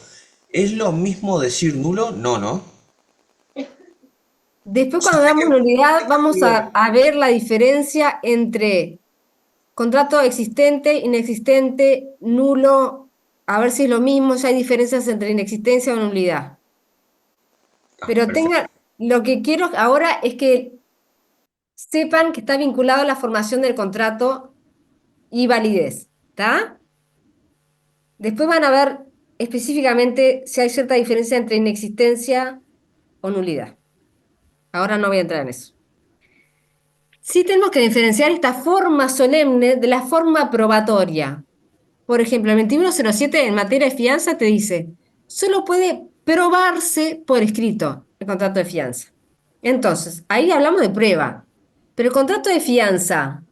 ¿es lo mismo decir nulo? No, ¿no? Después cuando damos nulidad vamos a ver la diferencia entre contrato existente, inexistente, nulo, a ver si es lo mismo, si hay diferencias entre inexistencia o nulidad. Pero lo que quiero ahora es que sepan que está vinculado a la formación del contrato y validez, ¿está? Después van a ver específicamente si hay cierta diferencia entre inexistencia o nulidad. Ahora no voy a entrar en eso. Sí tenemos que diferenciar esta forma solemne de la forma probatoria. Por ejemplo, el 2107 en materia de fianza te dice, solo puede probarse por escrito el contrato de fianza. Entonces, ahí hablamos de prueba. Pero el contrato de fianza,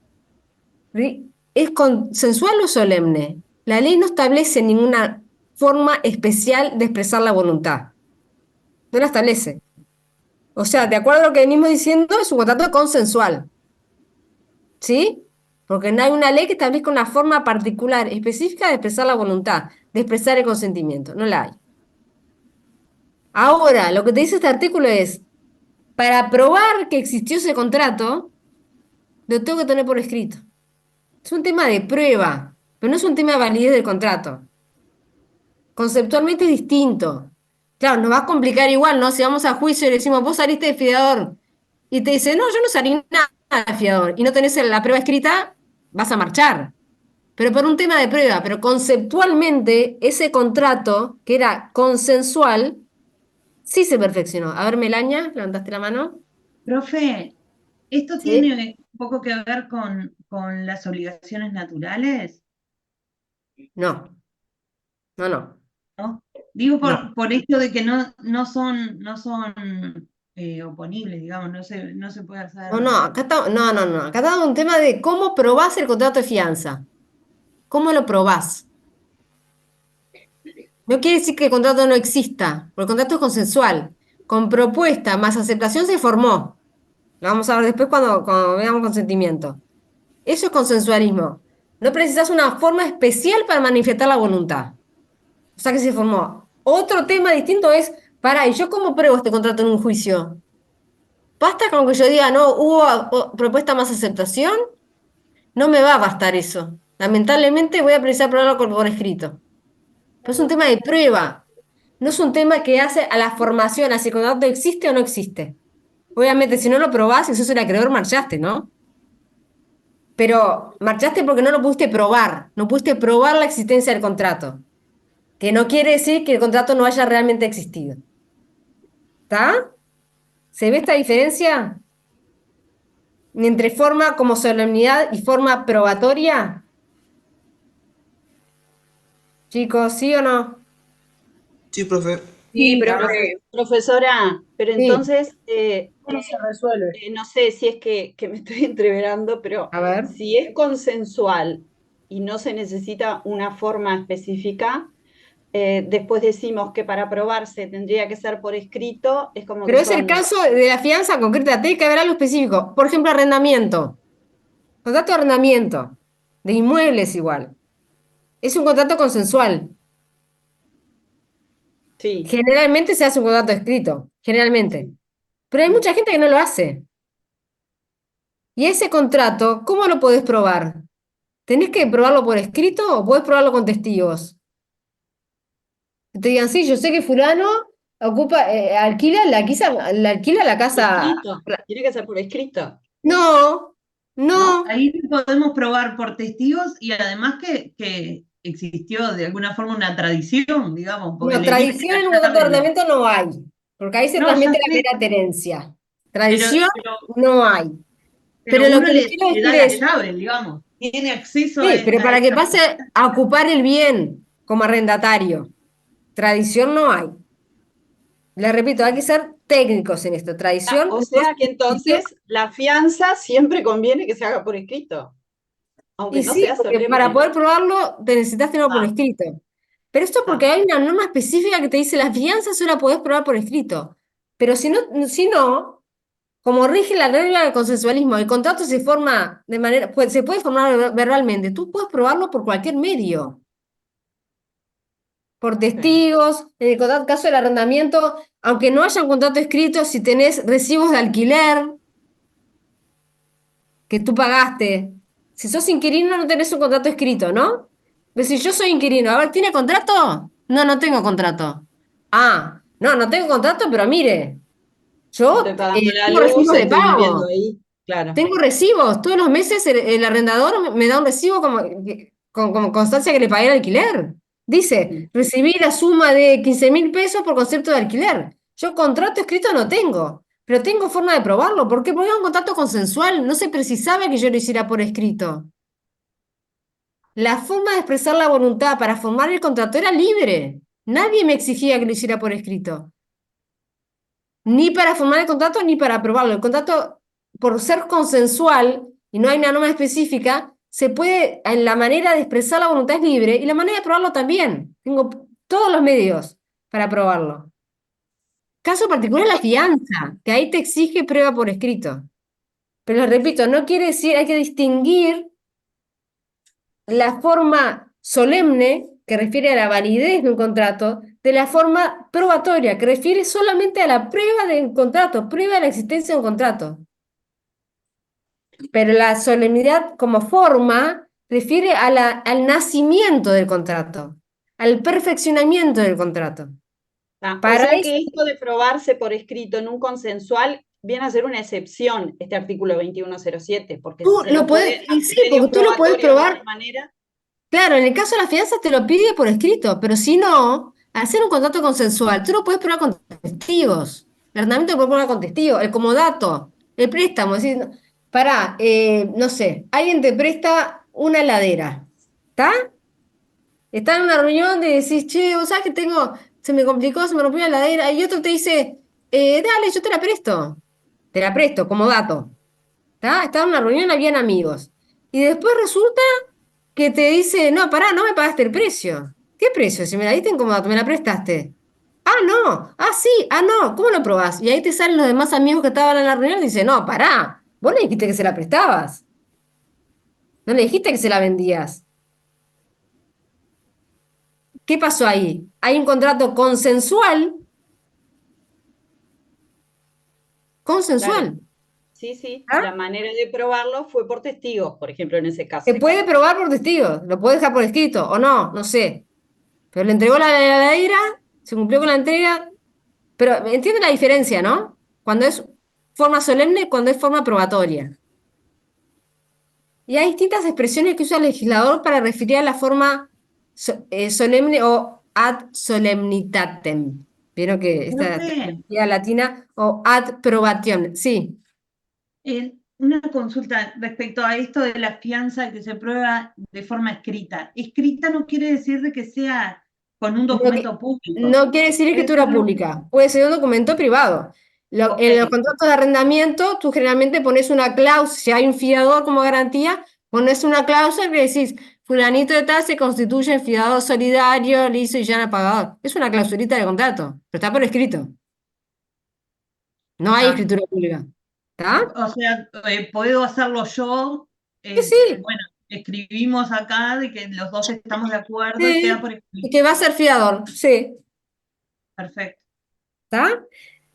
¿sí?, ¿es consensual o solemne? La ley no establece ninguna forma especial de expresar la voluntad. No la establece. O sea, de acuerdo a lo que venimos diciendo, es un contrato consensual. ¿Sí? Porque no hay una ley que establezca una forma particular, específica de expresar la voluntad, de expresar el consentimiento. No la hay. Ahora, lo que te dice este artículo es, para probar que existió ese contrato, lo tengo que tener por escrito. Es un tema de prueba, pero no es un tema de validez del contrato. Conceptualmente es distinto. Claro, nos va a complicar igual, ¿no? Si vamos a juicio y le decimos, vos saliste de fiador, y te dice, no, yo no salí nada de fiador, y no tenés la prueba escrita, vas a marchar. Pero por un tema de prueba, pero conceptualmente ese contrato, que era consensual, sí se perfeccionó. A ver, Melania, levantaste la mano. Profe, ¿esto Sí. tiene un poco que ver con las obligaciones naturales? No, no. ¿No? Digo No. por esto de que no son oponibles, digamos, no se puede hacer. No, acá está, no. Acá está un tema de cómo probás el contrato de fianza. ¿Cómo lo probás? No quiere decir que el contrato no exista, porque el contrato es consensual. Con propuesta más aceptación se formó. Lo vamos a ver después cuando veamos consentimiento. Eso es consensualismo. No precisas una forma especial para manifestar la voluntad. O sea que se formó. Otro tema distinto es, ¿y yo cómo pruebo este contrato en un juicio? ¿Basta con que yo diga, no, hubo propuesta más aceptación? No me va a bastar eso. Lamentablemente voy a precisar probarlo por escrito. Pero es un tema de prueba. No es un tema que hace a la formación, a si el contrato existe o no existe. Obviamente, si no lo probás y sos el acreedor, marchaste, ¿no? Pero marchaste porque no lo pudiste probar. No pudiste probar la existencia del contrato. Que no quiere decir que el contrato no haya realmente existido. ¿Está? ¿Se ve esta diferencia? Entre forma como solemnidad y forma probatoria. Chicos, ¿sí o no? Sí, profe. Sí, Sí, profesora, pero Sí. entonces, ¿cómo se resuelve? no sé si es que me estoy entreverando, pero A ver. si es consensual y no se necesita una forma específica, después decimos que para aprobarse tendría que ser por escrito, es como Pero que es el son... caso de la fianza concreta, tiene que haber algo específico. Por ejemplo, arrendamiento. Contrato de arrendamiento. De inmuebles igual. Es un contrato consensual. Sí. Generalmente se hace un contrato escrito. Generalmente. Pero hay mucha gente que no lo hace. Y ese contrato, ¿cómo lo podés probar? ¿Tenés que probarlo por escrito o podés probarlo con testigos? Que te digan, sí, yo sé que fulano alquila la casa. Escrito, tiene que ser por escrito. No, ¿No? no. Ahí podemos probar por testigos y además que existió de alguna forma una tradición, digamos, porque No, el hecho tradición en un contrato de arrendamiento no hay, porque ahí se No, ya transmite la sé, mera tenencia. Tradición pero, no hay. pero Pero lo uno que les le, quiero le da decir la es, llave, digamos. Tiene acceso sí, pero a para que esa pase a ocupar el bien como arrendatario, tradición no hay. Les repito, hay que ser técnicos en esto. Tradición O no sea que significa. entonces la fianza siempre conviene que se haga por escrito, aunque Y no sí, sea porque para solemne. poder probarlo te necesitas tenerlo por Ah, escrito. Pero esto porque ah. hay una norma específica que te dice la fianza solo la podés probar por escrito. Pero si no, como rige la regla del consensualismo, el contrato se forma de manera, pues, se puede formar verbalmente. Tú puedes probarlo por cualquier medio, por testigos, en el caso del arrendamiento, aunque no haya un contrato escrito, si tenés recibos de alquiler que tú pagaste. Si sos inquilino, no tenés un contrato escrito, ¿no? Pero si yo soy inquilino, a ver, ¿tiene contrato? No, no tengo contrato. Ah, no, no tengo contrato, pero mire, Estoy yo pagando la tengo luz, recibos de estoy viviendo pago. ahí, claro. Tengo recibos. Todos los meses el arrendador me da un recibo como constancia que le pagué el alquiler. Dice, recibí la suma de 15.000 pesos por concepto de alquiler. Yo contrato escrito no tengo, pero tengo forma de probarlo. ¿Por qué? Porque es un contrato consensual. No se precisaba que yo lo hiciera por escrito. La forma de expresar la voluntad para formar el contrato era libre. Nadie me exigía que lo hiciera por escrito. Ni para formar el contrato ni para aprobarlo. El contrato, por ser consensual y no hay una norma específica, se puede, en la manera de expresar la voluntad es libre y la manera de aprobarlo también. Tengo todos los medios para aprobarlo. Caso particular, la fianza, que ahí te exige prueba por escrito. Pero les repito, no quiere decir, hay que distinguir la forma solemne, que refiere a la validez de un contrato, de la forma probatoria, que refiere solamente a la prueba del contrato, prueba de la existencia de un contrato. Pero la solemnidad como forma refiere al nacimiento del contrato, al perfeccionamiento del contrato. O Para sea eso, que esto de probarse por escrito en un consensual viene a ser una excepción, este artículo 2107, porque tú se lo lo puedes, puede, y a sí, medios porque tú lo puedes probatorios de otra probar. manera. Claro, en el caso de la fianza te lo pide por escrito, pero si no, al ser un contrato consensual, tú lo puedes probar con testigos. El arrendamiento lo puedes probar con testigos, el comodato, el préstamo. Es decir, pará, no sé, alguien te presta una heladera, ¿está? Está en una reunión de decís, che, vos sabés que se me complicó, se me rompió la heladera, y otro te dice, dale, yo te la presto. Te la presto como dato. ¿Está? Estaba en una reunión, habían amigos. Y después resulta que te dice, no, pará, no me pagaste el precio. ¿Qué precio? Si me la diste en como dato, me la prestaste. Ah, no. Ah, sí. Ah, no. ¿Cómo lo probás? Y ahí te salen los demás amigos que estaban en la reunión y dicen, no, pará. Vos le dijiste que se la prestabas. No le dijiste que se la vendías. ¿Qué pasó ahí? Hay un contrato consensual. Claro, Consensual. sí, sí. ¿Ah? La manera de probarlo fue por testigos, por ejemplo, en ese Se caso. puede probar por testigos. Lo puede dejar por escrito o no, no sé. Pero le entregó la heladera, se cumplió con la entrega. Pero entiende la diferencia, ¿no? Cuando es forma solemne y cuando es forma probatoria. Y hay distintas expresiones que usa el legislador para referir a la forma solemne o ad solemnitatem. Vieron que esta Profe, terminología latina o ad probation. Sí. una consulta respecto a esto de la fianza que se prueba de forma escrita. Escrita no quiere decir de que sea con un No, documento público. no quiere decir Puede escritura ser pública, puede ser un documento privado. ok, En los contratos de arrendamiento, tú generalmente pones una cláusula, si hay un fiador como garantía, pones una cláusula que decís, fulanito de tal se constituye en fiador solidario, liso y llano pagador. Es una clausulita de contrato, pero está por escrito. No hay está. escritura pública. ¿Está? O sea, puedo hacerlo yo. Sí, sí, Bueno, escribimos acá de que los dos estamos de acuerdo y queda sí. por Y escrito. que va a ser fiador, sí. Perfecto. ¿Está?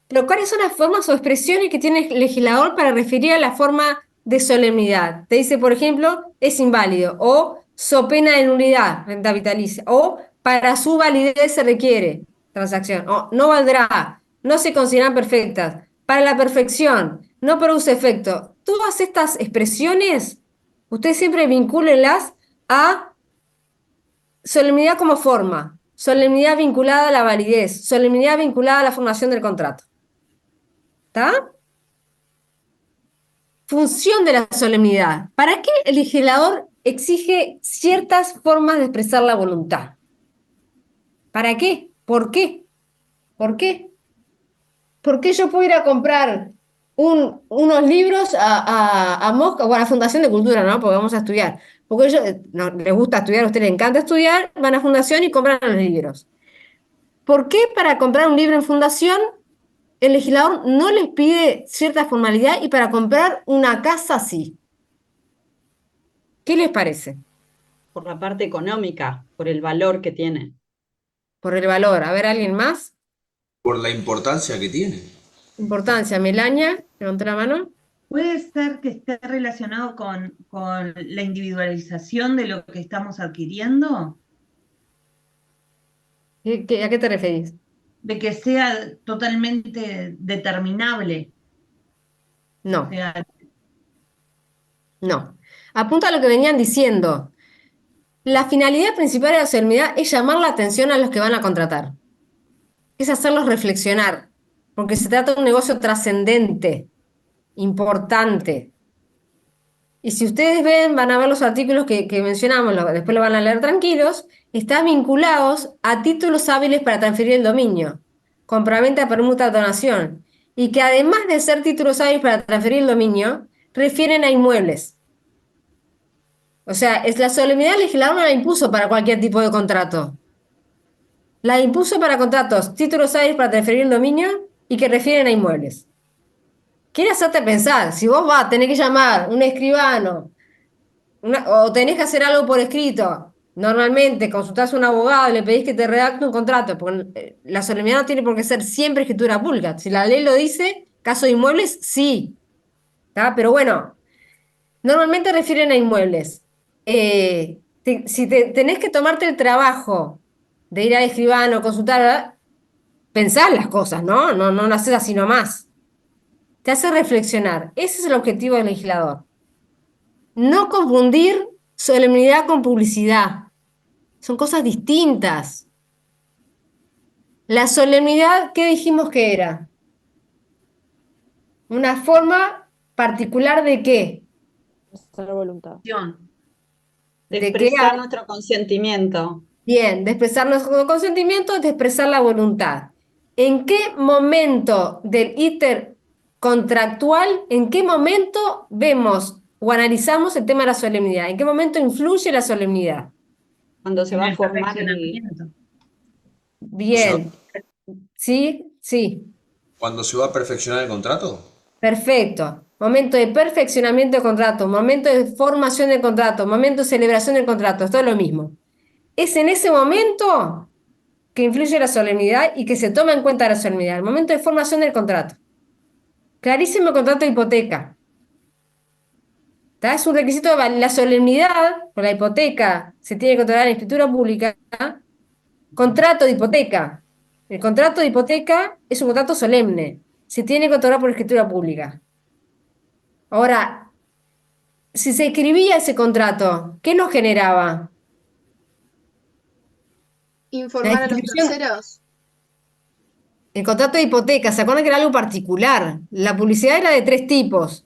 Pero ¿cuáles son las formas o expresiones que tiene el legislador para referir a la forma de solemnidad? Te dice, por ejemplo, es inválido, o so pena de nulidad, renta vitalicia, o para su validez se requiere transacción, o no valdrá, no se consideran perfectas, para la perfección, no produce efecto. Todas estas expresiones, ustedes siempre vincúlenlas a solemnidad como forma, solemnidad vinculada a la validez, solemnidad vinculada a la formación del contrato. ¿Está? función de la solemnidad. ¿Para qué el legislador exige ciertas formas de expresar la voluntad? ¿Para qué? ¿Por qué? ¿Por qué? ¿Por qué yo puedo ir a comprar unos libros a Mosca o a la Fundación de Cultura, ¿no? Porque vamos a estudiar. Porque ellos no, les gusta estudiar, a ustedes les encanta estudiar, van a Fundación y compran los libros. ¿Por qué para comprar un libro en Fundación el legislador no les pide cierta formalidad y para comprar una casa sí? ¿Qué les parece? Por la parte económica, por el valor que tiene. Por el valor. A ver, ¿alguien más? Por la importancia que tiene. Importancia. Melania, levantó la mano. Puede ser que esté relacionado con la individualización de lo que estamos adquiriendo, ¿A qué te referís? de que sea totalmente determinable. No, O sea, no. Apunta a lo que venían diciendo. La finalidad principal de la solemnidad es llamar la atención a los que van a contratar. Es hacerlos reflexionar, porque se trata de un negocio trascendente, importante. Y si ustedes ven, van a ver los artículos que mencionamos, después lo van a leer tranquilos, están vinculados a títulos hábiles para transferir el dominio, compraventa, permuta, donación, y que además de ser títulos hábiles para transferir el dominio, refieren a inmuebles. O sea, es la solemnidad del legislador no la impuso para cualquier tipo de contrato. La impuso para contratos, títulos hábiles para transferir el dominio y que refieren a inmuebles. Quiere hacerte pensar, si vos vas a tener que llamar un escribano, o tenés que hacer algo por escrito, normalmente consultás a un abogado y le pedís que te redacte un contrato, porque la solemnidad no tiene por qué ser siempre escritura pública. Si la ley lo dice, caso de inmuebles, sí. ¿Tá? Pero bueno, normalmente refieren a inmuebles. Si tenés que tomarte el trabajo de ir al escribano, consultar, ¿verdad? Pensás las cosas, ¿no? No lo haces así nomás. Te hace reflexionar. Ese es el objetivo del legislador. No confundir solemnidad con publicidad. Son cosas distintas. La solemnidad, ¿qué dijimos que era? Una forma particular de qué? Nuestra voluntad. acción. De De qué expresar nuestro consentimiento. Bien, de expresar nuestro consentimiento, de expresar la voluntad. ¿En qué momento del íter contractual, en qué momento vemos o analizamos el tema de la solemnidad? ¿En qué momento influye la solemnidad? Cuando se En va a el formar perfeccionamiento. Bien, ¿sí? Sí, ¿Cuando se va a perfeccionar el contrato? perfecto. Momento de perfeccionamiento del contrato, momento de formación del contrato, momento de celebración del contrato, es todo lo mismo. Es en ese momento que influye la solemnidad y que se toma en cuenta la solemnidad, el momento de formación del contrato. Clarísimo el contrato de hipoteca. ¿Tá? Es un requisito de la solemnidad, por la hipoteca se tiene que otorgar en escritura pública, contrato de hipoteca. El contrato de hipoteca es un contrato solemne, se tiene que otorgar por escritura pública. Ahora, si se escribía ese contrato, ¿qué nos generaba? La Informar a los inscripción, terceros. el contrato de hipoteca, ¿se acuerdan que era algo particular? La publicidad era de 3 tipos.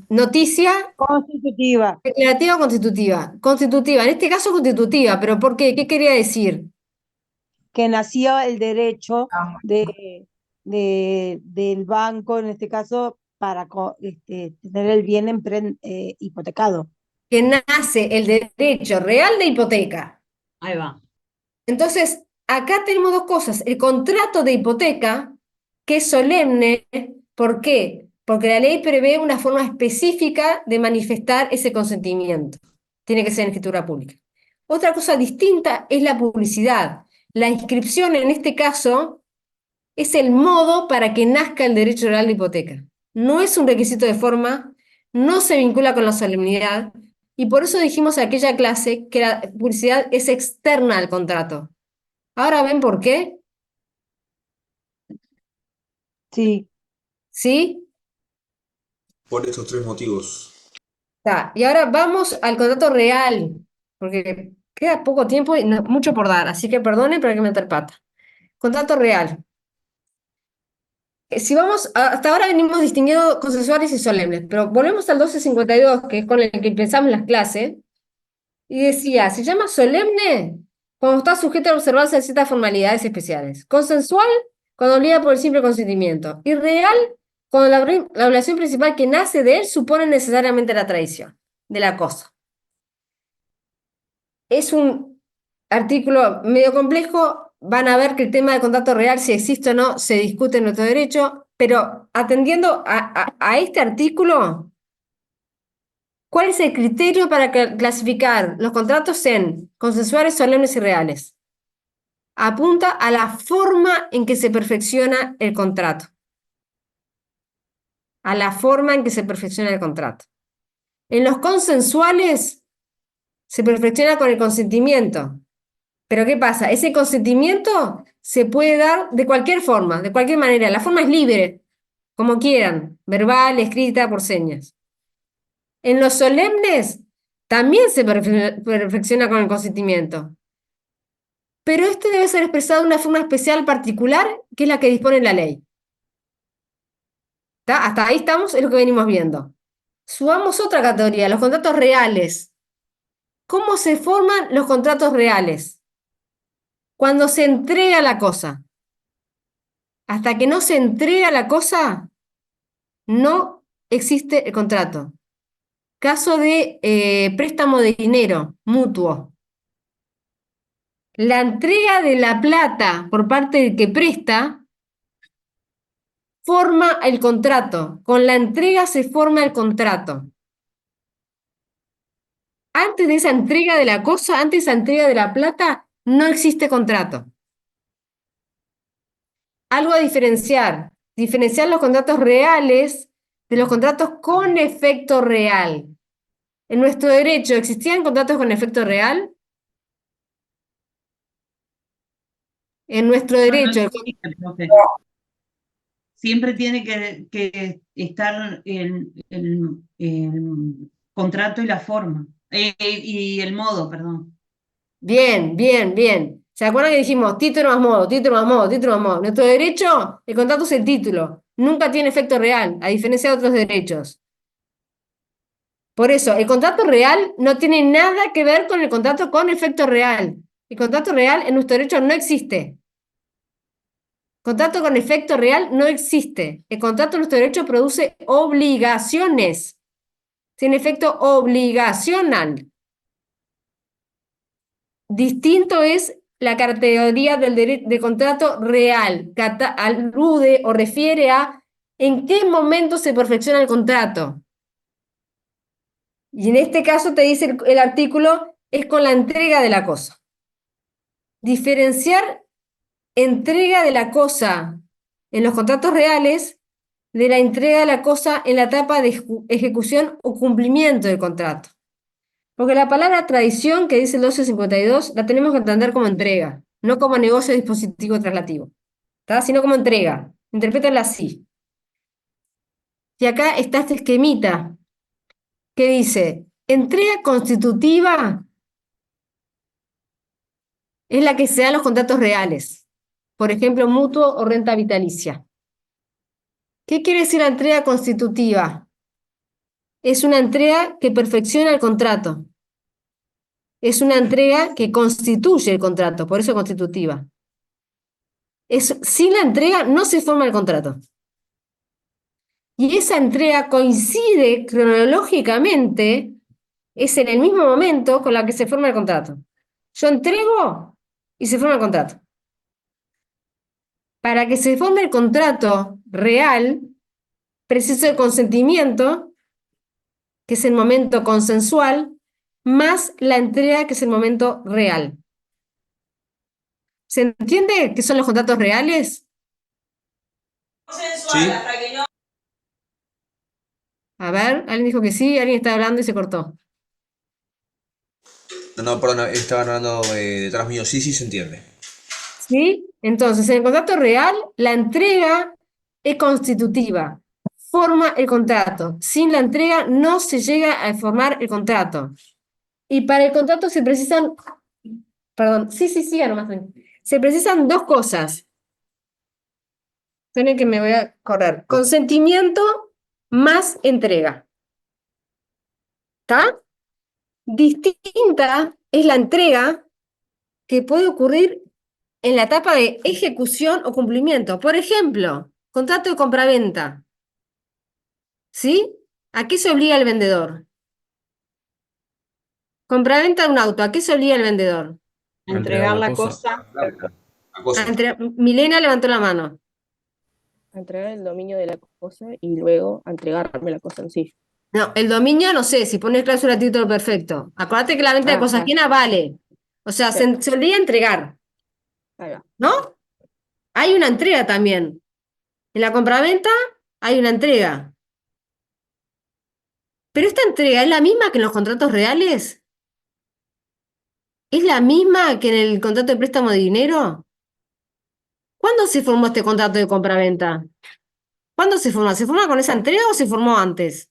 Noticia, Constitutiva. declarativa o constitutiva. Constitutiva, en este caso constitutiva, pero ¿por qué? ¿Qué quería decir? Que nació el derecho del banco, en este caso, para tener el bien hipotecado. Que nace el derecho real de hipoteca. Ahí va. Entonces, acá tenemos dos cosas. El contrato de hipoteca, que es solemne, ¿por qué? Porque la ley prevé una forma específica de manifestar ese consentimiento. Tiene que ser en escritura pública. Otra cosa distinta es la publicidad. La inscripción, en este caso, es el modo para que nazca el derecho real de hipoteca. No es un requisito de forma, no se vincula con la solemnidad, y por eso dijimos en aquella clase que la publicidad es externa al contrato. ¿Ahora ven por qué? Sí. ¿Sí? Por estos 3 motivos. Y ahora vamos al contrato real, porque queda poco tiempo y mucho por dar, así que perdonen, pero hay que meter pata. Contrato real. Si vamos, hasta ahora venimos distinguiendo consensuales y solemnes, pero volvemos al 1252, que es con el que empezamos las clases, y decía, se llama solemne cuando está sujeto a observarse ciertas formalidades especiales. Consensual cuando obliga por el simple consentimiento. Y real cuando la obligación principal que nace de él supone necesariamente la tradición de la cosa. Es un artículo medio complejo. Van a ver que el tema de contrato real, si existe o no, se discute en nuestro derecho, pero atendiendo a este artículo, ¿cuál es el criterio para clasificar los contratos en consensuales, solemnes y reales? Apunta a la forma en que se perfecciona el contrato. A la forma en que se perfecciona el contrato. En los consensuales se perfecciona con el consentimiento. Pero ¿qué pasa? Ese consentimiento se puede dar de cualquier forma, de cualquier manera. La forma es libre, como quieran, verbal, escrita, por señas. En los solemnes también se perfecciona con el consentimiento. Pero este debe ser expresado de una forma especial particular, que es la que dispone la ley. ¿Está? Hasta ahí estamos, es lo que venimos viendo. Subamos otra categoría, los contratos reales. ¿Cómo se forman los contratos reales? Cuando se entrega la cosa. Hasta que no se entrega la cosa, no existe el contrato. Caso de préstamo de dinero mutuo. La entrega de la plata por parte del que presta forma el contrato. Con la entrega se forma el contrato. Antes de esa entrega de la cosa, antes de esa entrega de la plata, no existe contrato. Algo a diferenciar. Diferenciar los contratos reales de los contratos con efecto real. En nuestro derecho, ¿existían contratos con efecto real? En nuestro No, no derecho, existe, profe. Siempre tiene que estar el contrato y la forma, y el modo, perdón. bien, bien, bien. ¿Se acuerdan que dijimos título más modo, título más modo, título más modo? Nuestro derecho, el contrato es el título. Nunca tiene efecto real, a diferencia de otros derechos. Por eso, el contrato real no tiene nada que ver con el contrato con efecto real. El contrato real en nuestro derecho no existe. Contrato con efecto real no existe. El contrato en nuestro derecho produce obligaciones. Tiene efecto obligacional. Distinto es la categoría del contrato real, que alude o refiere a en qué momento se perfecciona el contrato. Y en este caso te dice el artículo, es con la entrega de la cosa. Diferenciar entrega de la cosa en los contratos reales de la entrega de la cosa en la etapa de ejecución o cumplimiento del contrato. Porque la palabra tradición que dice el 1252 la tenemos que entender como entrega, no como negocio dispositivo traslativo, ¿tá? Sino como entrega. Interprétala así. Y acá está este esquemita que dice, entrega constitutiva es la que se da en los contratos reales, por ejemplo, mutuo o renta vitalicia. ¿Qué quiere decir la entrega constitutiva? Es una entrega que perfecciona el contrato. Es una entrega que constituye el contrato, por eso constitutiva. Sin la entrega no se forma el contrato. Y esa entrega coincide cronológicamente, es en el mismo momento con la que se forma el contrato. Yo entrego y se forma el contrato. Para que se forme el contrato real, preciso el consentimiento, que es el momento consensual, más la entrega, que es el momento real. ¿Se entiende qué son los contratos reales? Sí. A ver, alguien dijo que sí, alguien está hablando y se cortó. No, perdón, estaban hablando detrás mío. Sí, sí, se entiende. ¿Sí? Entonces, en el contrato real, la entrega es constitutiva, forma el contrato. Sin la entrega no se llega a formar el contrato. Y para el contrato se precisan, perdón, sí, nomás. Se precisan dos cosas. Esperen que me voy a correr. Consentimiento más entrega. ¿Está? Distinta es la entrega que puede ocurrir en la etapa de ejecución o cumplimiento. Por ejemplo, contrato de compraventa. ¿Sí? ¿A qué se obliga el vendedor? Compraventa de un auto. ¿A qué se obliga el vendedor? A entregar la cosa. Milena levantó la mano. A entregar el dominio de la cosa y luego a entregarme la cosa en sí. No, el dominio no sé, si pones cláusula título perfecto. Acordate que la venta de cosas ajenas vale. O sea, se obliga a entregar. Ahí va. ¿No? Hay una entrega también. En la compraventa hay una entrega. Pero esta entrega es la misma que en los contratos reales. ¿Es la misma que en el contrato de préstamo de dinero? ¿Cuándo se formó este contrato de compraventa? ¿Cuándo se formó? ¿Se formó con esa entrega o se formó antes?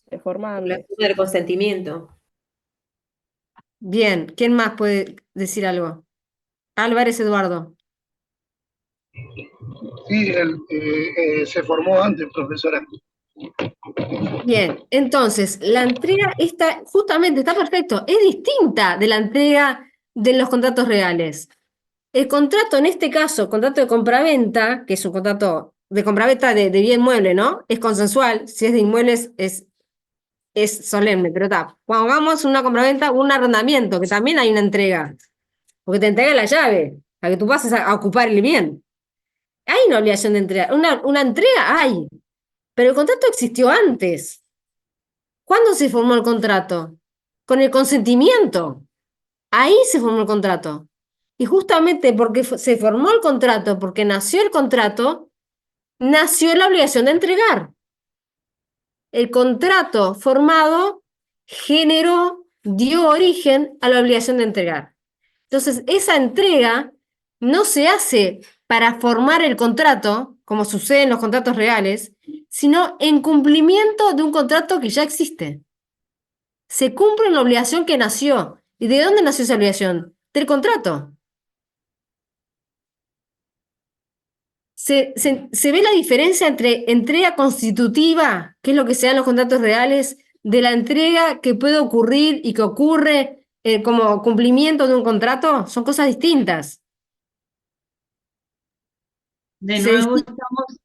Se forma La firma del consentimiento. Bien, ¿quién más puede decir algo? Álvarez Eduardo. Sí, se formó antes, profesora. Bien, entonces, la entrega está, justamente, está perfecto, es distinta de la entrega de los contratos reales. El contrato, en este caso, contrato de compraventa, que es un contrato de compraventa de bien mueble, ¿no? Es consensual, si es de inmuebles es solemne, pero está. Cuando hagamos una compraventa, un arrendamiento, que también hay una entrega, porque te entrega la llave, para que tú pases a ocupar el bien. Hay una obligación de entrega, una entrega hay, pero el contrato existió antes. ¿Cuándo se formó el contrato? Con el consentimiento. Ahí se formó el contrato. Y justamente porque se formó el contrato, porque nació el contrato, nació la obligación de entregar. El contrato formado generó, dio origen a la obligación de entregar. Entonces, esa entrega no se hace para formar el contrato, como sucede en los contratos reales, sino en cumplimiento de un contrato que ya existe. Se cumple la obligación que nació. ¿Y de dónde nació esa obligación? Del contrato. Se ve la diferencia entre entrega constitutiva, que es lo que se da en los contratos reales, de la entrega que puede ocurrir y que ocurre como cumplimiento de un contrato. Son cosas distintas. De nuevo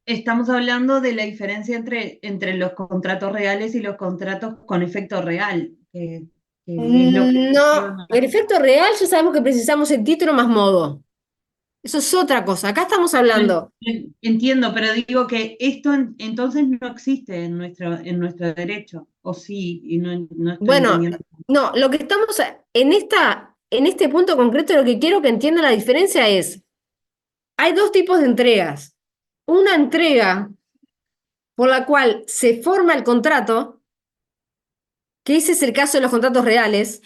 estamos hablando de la diferencia entre los contratos reales y los contratos con efecto real. Que es lo que No, el efecto real ya sabemos que precisamos el título más modo. Eso es otra cosa. Acá estamos hablando. Entiendo, pero digo que esto entonces no existe en nuestro derecho, o sí, y no estoy Bueno, entendiendo. no, lo que estamos en este punto concreto, lo que quiero que entiendan la diferencia es, hay dos tipos de entregas. Una entrega por la cual se forma el contrato, que ese es el caso de los contratos reales,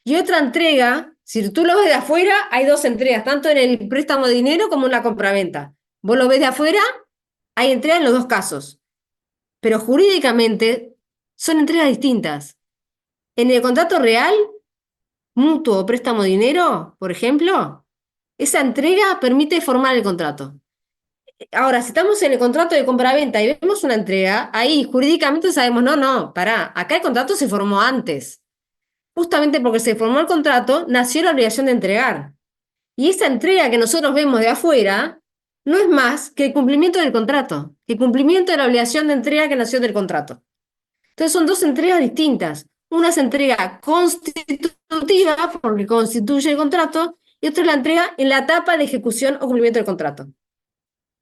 y otra entrega, si tú lo ves de afuera, hay dos entregas, tanto en el préstamo de dinero como en la compraventa. Vos lo ves de afuera, hay entrega en los dos casos, pero jurídicamente son entregas distintas. En el contrato real, mutuo o préstamo de dinero, por ejemplo, esa entrega permite formar el contrato. Ahora, si estamos en el contrato de compraventa y vemos una entrega, ahí jurídicamente sabemos, no, pará, acá el contrato se formó antes. Justamente porque se formó el contrato, nació la obligación de entregar. Y esa entrega que nosotros vemos de afuera no es más que el cumplimiento del contrato, que el cumplimiento de la obligación de entrega que nació del contrato. Entonces son dos entregas distintas. Una es entrega constitutiva, porque constituye el contrato, y otra es la entrega en la etapa de ejecución o cumplimiento del contrato.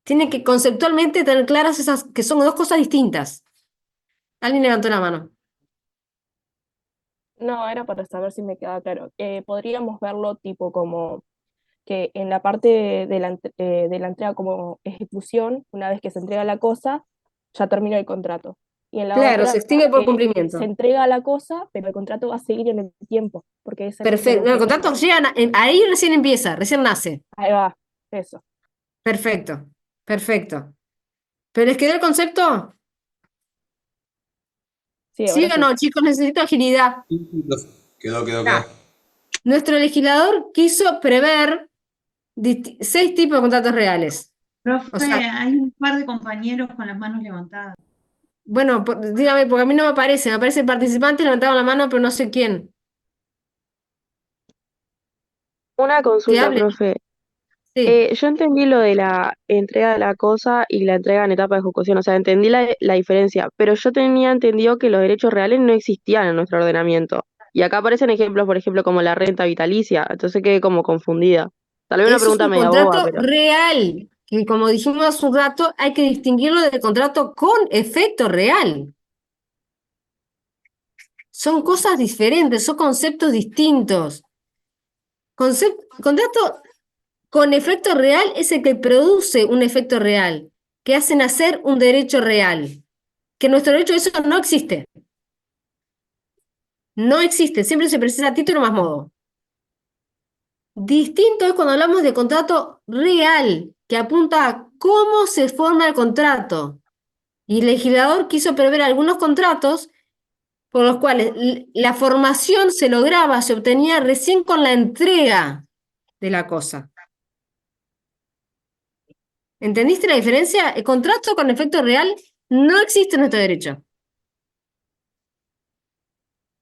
Tienen que conceptualmente tener claras esas, que son dos cosas distintas. Alguien levantó la mano. No, era para saber si me queda claro. Podríamos verlo tipo como que en la parte de la entrega como ejecución, una vez que se entrega la cosa, ya terminó el contrato. Y en la Claro, otra, se extingue por que cumplimiento. se entrega la cosa, pero el contrato va a seguir en el tiempo, porque es Perfecto. No, el contrato llega, ahí recién empieza, recién nace. Ahí va, eso. Perfecto, perfecto. ¿Pero les quedó el concepto? Sí, ¿Sí ahora o sí. no, chicos? Necesito agilidad. Quedó. Nuestro legislador quiso prever 6 tipos de contratos reales. Profe, O sea, hay un par de compañeros con las manos levantadas. bueno, dígame, porque a mí no me aparece participantes levantaron la mano, pero no sé quién. Una Que consulta, hable. profe. Sí. Yo entendí lo de la entrega de la cosa y la entrega en etapa de ejecución, o sea, entendí la diferencia, pero yo tenía entendido que los derechos reales no existían en nuestro ordenamiento. Y acá aparecen ejemplos, por ejemplo, como la renta vitalicia, entonces quedé como confundida. Tal vez una Eso es pregunta un media boba, contrato pero real, que como dijimos hace un rato, hay que distinguirlo del contrato con efecto real. Son cosas diferentes, son conceptos distintos. Contrato con efecto real es el que produce un efecto real, que hace nacer un derecho real. Que nuestro derecho eso no existe. No existe, siempre se precisa título más modo. Distinto es cuando hablamos de contrato real, que apunta a cómo se forma el contrato. Y el legislador quiso prever algunos contratos por los cuales la formación se lograba, se obtenía recién con la entrega de la cosa. ¿Entendiste la diferencia? El contrato con efecto real no existe en nuestro derecho.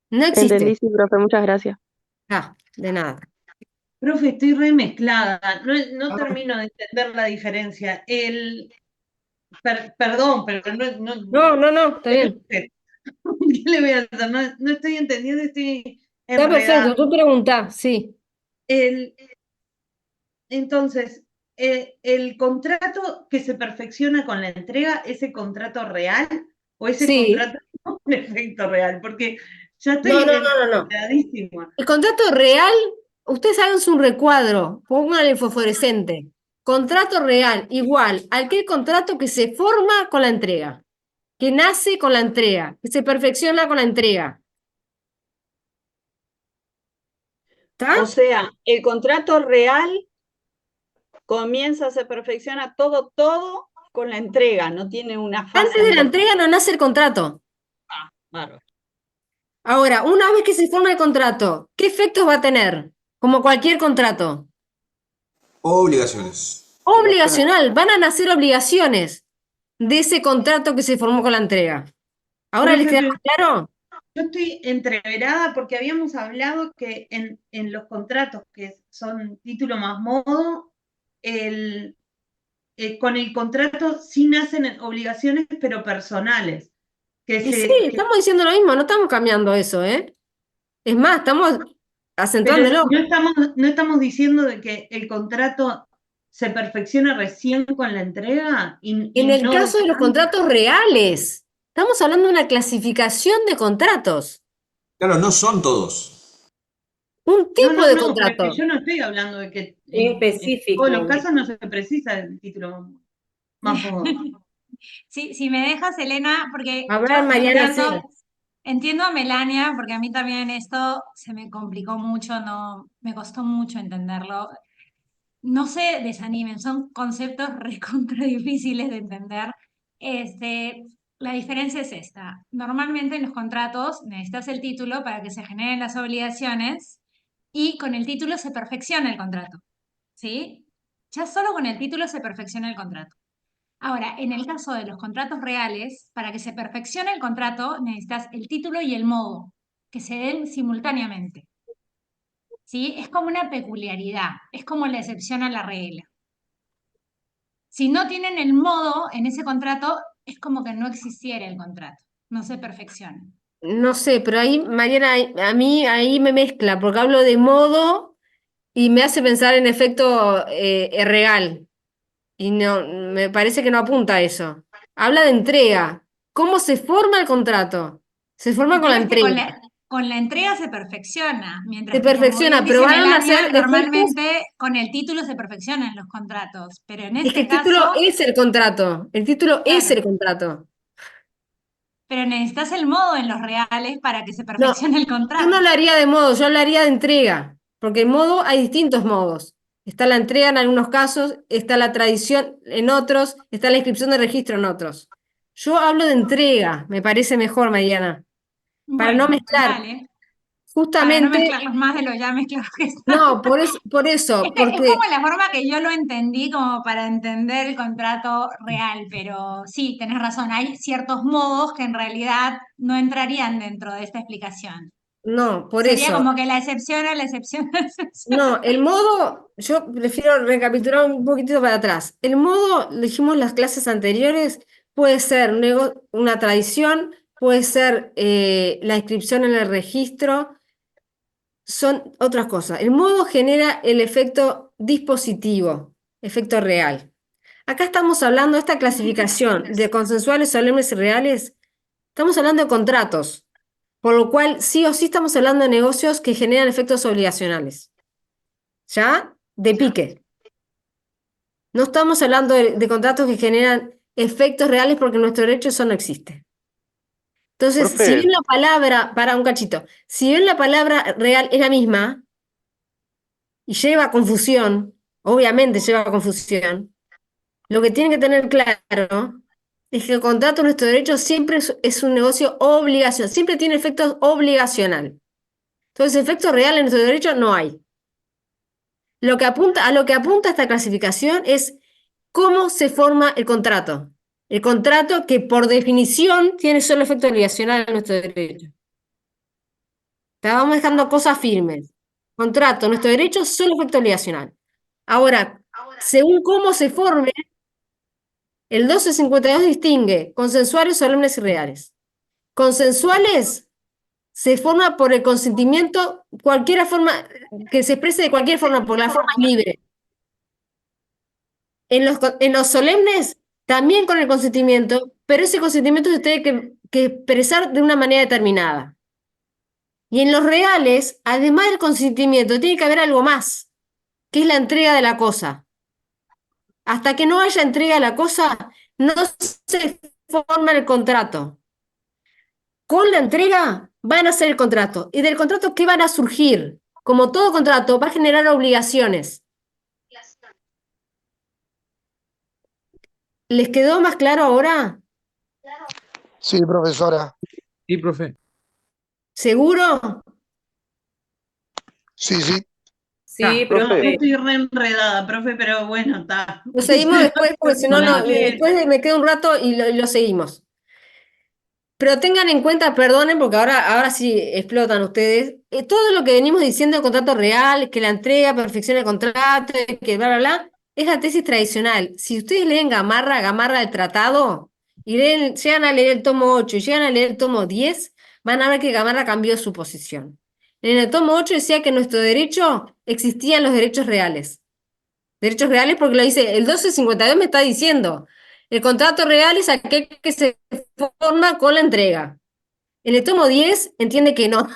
No entendí, existe. sí, profe, muchas gracias. Ah, de nada. Profe, estoy remezclada, no Ah. termino de entender la diferencia. Perdón, pero No, está bien. ¿qué le voy a hacer? No estoy entendiendo, estoy Está enredada. perfecto, tú preguntás, sí. El, entonces, ¿el contrato que se perfecciona con la entrega es el contrato real o ese Sí. contrato con efecto real? Porque ya No, estoy no. enredadísima. El contrato real, ustedes hagan un recuadro, pónganle fosforescente. Contrato real, igual a aquel contrato que se forma con la entrega, que nace con la entrega, que se perfecciona con la entrega. ¿Está? O sea, el contrato real comienza, se perfecciona todo con la entrega, no tiene una fase Antes de la anterior. entrega no nace el contrato. Bárbaro. Ahora, una vez que se forma el contrato, ¿qué efectos va a tener? Como cualquier contrato. Obligaciones. Obligacional, van a nacer obligaciones de ese contrato que se formó con la entrega. ¿Ahora les Profe, queda pero más claro? yo estoy entreverada porque habíamos hablado que en los contratos que son título más modo, con el contrato sí nacen obligaciones, pero personales. Y sí, estamos diciendo lo mismo, no estamos cambiando eso, ¿eh? Es más, estamos Pero acentuándolo. no estamos diciendo de que el contrato se perfecciona recién con la entrega En y el no caso de los antes. contratos reales, estamos hablando de una clasificación de contratos, Claro, no son todos. un tipo de No, pero es que contrato. yo no estoy hablando de que Es en todos los específico. casos no se precisa el título más modo. Sí, si me dejas, Elena, porque A yo ver, Mariana, sí. entiendo a Melania, porque a mí también esto se me complicó mucho, no, me costó mucho entenderlo. No se desanimen, son conceptos recontra difíciles de entender. La diferencia es esta. Normalmente en los contratos necesitas el título para que se generen las obligaciones y con el título se perfecciona el contrato, ¿sí? Ya solo con el título se perfecciona el contrato. Ahora, en el caso de los contratos reales, para que se perfeccione el contrato necesitas el título y el modo, que se den simultáneamente. ¿Sí? Es como una peculiaridad, es como la excepción a la regla. Si no tienen el modo en ese contrato, es como que no existiera el contrato, no se perfecciona. No sé, pero ahí, Mariana, a mí ahí me mezcla, porque hablo de modo y me hace pensar en efecto real. Y no, me parece que no apunta a eso. Habla de entrega. ¿Cómo se forma el contrato? Se forma El con la tema es que entrega. con la entrega se perfecciona, Se mientras que, como bien perfecciona, pero dice van a Melania, nacer efectos. normalmente con el título se perfeccionan los contratos, pero en Es que este el título caso, es el contrato. El título es claro, el contrato. pero necesitas el modo en los reales para que se No, perfeccione el yo no contrato. hablaría de modo, yo hablaría de entrega. Porque en modo hay distintos modos. Está la entrega en algunos casos, está la tradición en otros, está la inscripción de registro en otros. Yo hablo de entrega, me parece mejor, Mariana, para no Bueno, mezclar. dale. Para no justamente, mezclarlos más de lo ya mezclados que están. no, por eso, Es porque como la forma que yo lo entendí como para entender el contrato real, pero sí, tenés razón, hay ciertos modos que en realidad no entrarían dentro de esta explicación. no, por Sería eso. como que la excepción a la excepción a la excepción. No, el modo, yo prefiero recapitular un poquitito para atrás. El modo, lo dijimos en las clases anteriores, puede ser una tradición, puede ser la inscripción en el registro, son otras cosas. El modo genera el efecto dispositivo, efecto real. Acá estamos hablando de esta clasificación de consensuales, solemnes y reales. Estamos hablando de contratos, por lo cual sí o sí estamos hablando de negocios que generan efectos obligacionales. ¿Ya? De pique. No estamos hablando de contratos que generan efectos reales porque en nuestro derecho eso no existe. Entonces, si bien Profe, la palabra, para un cachito, si bien la palabra real es la misma y lleva a confusión, obviamente lleva a confusión, lo que tienen que tener claro es que el contrato en nuestro derecho siempre es un negocio obligacional, siempre tiene efectos obligacional. Entonces, efectos reales en nuestro derecho no hay. A lo que apunta esta clasificación es cómo se forma el contrato. El contrato que por definición tiene solo efecto obligacional en nuestro derecho. Estábamos dejando cosas firmes. Contrato, nuestro derecho, solo efecto obligacional. Ahora, según cómo se forme, el 1252 distingue consensuales, solemnes y reales. Consensuales se forma por el consentimiento, cualquier forma, que se exprese de cualquier forma, por la forma libre. En los solemnes, también con el consentimiento, pero ese consentimiento se tiene que expresar de una manera determinada. Y en los reales, además del consentimiento, tiene que haber algo más, que es la entrega de la cosa. Hasta que no haya entrega de la cosa, no se forma el contrato. Con la entrega van a hacer el contrato. Y del contrato, ¿qué van a surgir? Como todo contrato, va a generar obligaciones. ¿Les quedó más claro ahora? Sí, profesora. Sí, profe. ¿Seguro? Sí, sí. Sí, Yo Profe, estoy re enredada, profe, pero bueno, está. Lo seguimos después, porque si no, Porque después me quedo un rato y lo seguimos. Pero tengan en cuenta, perdonen, porque ahora sí explotan ustedes, todo lo que venimos diciendo del contrato real, que la entrega perfecciona el contrato, que bla, bla, bla, es la tesis tradicional. Si ustedes leen Gamarra, Gamarra del tratado, y llegan a leer el tomo 8 y llegan a leer el tomo 10, van a ver que Gamarra cambió su posición. En el tomo 8 decía que en nuestro derecho existían los derechos reales. Derechos reales porque lo dice, el 1252 me está diciendo, el contrato real es aquel que se forma con la entrega. En el tomo 10 entiende que no,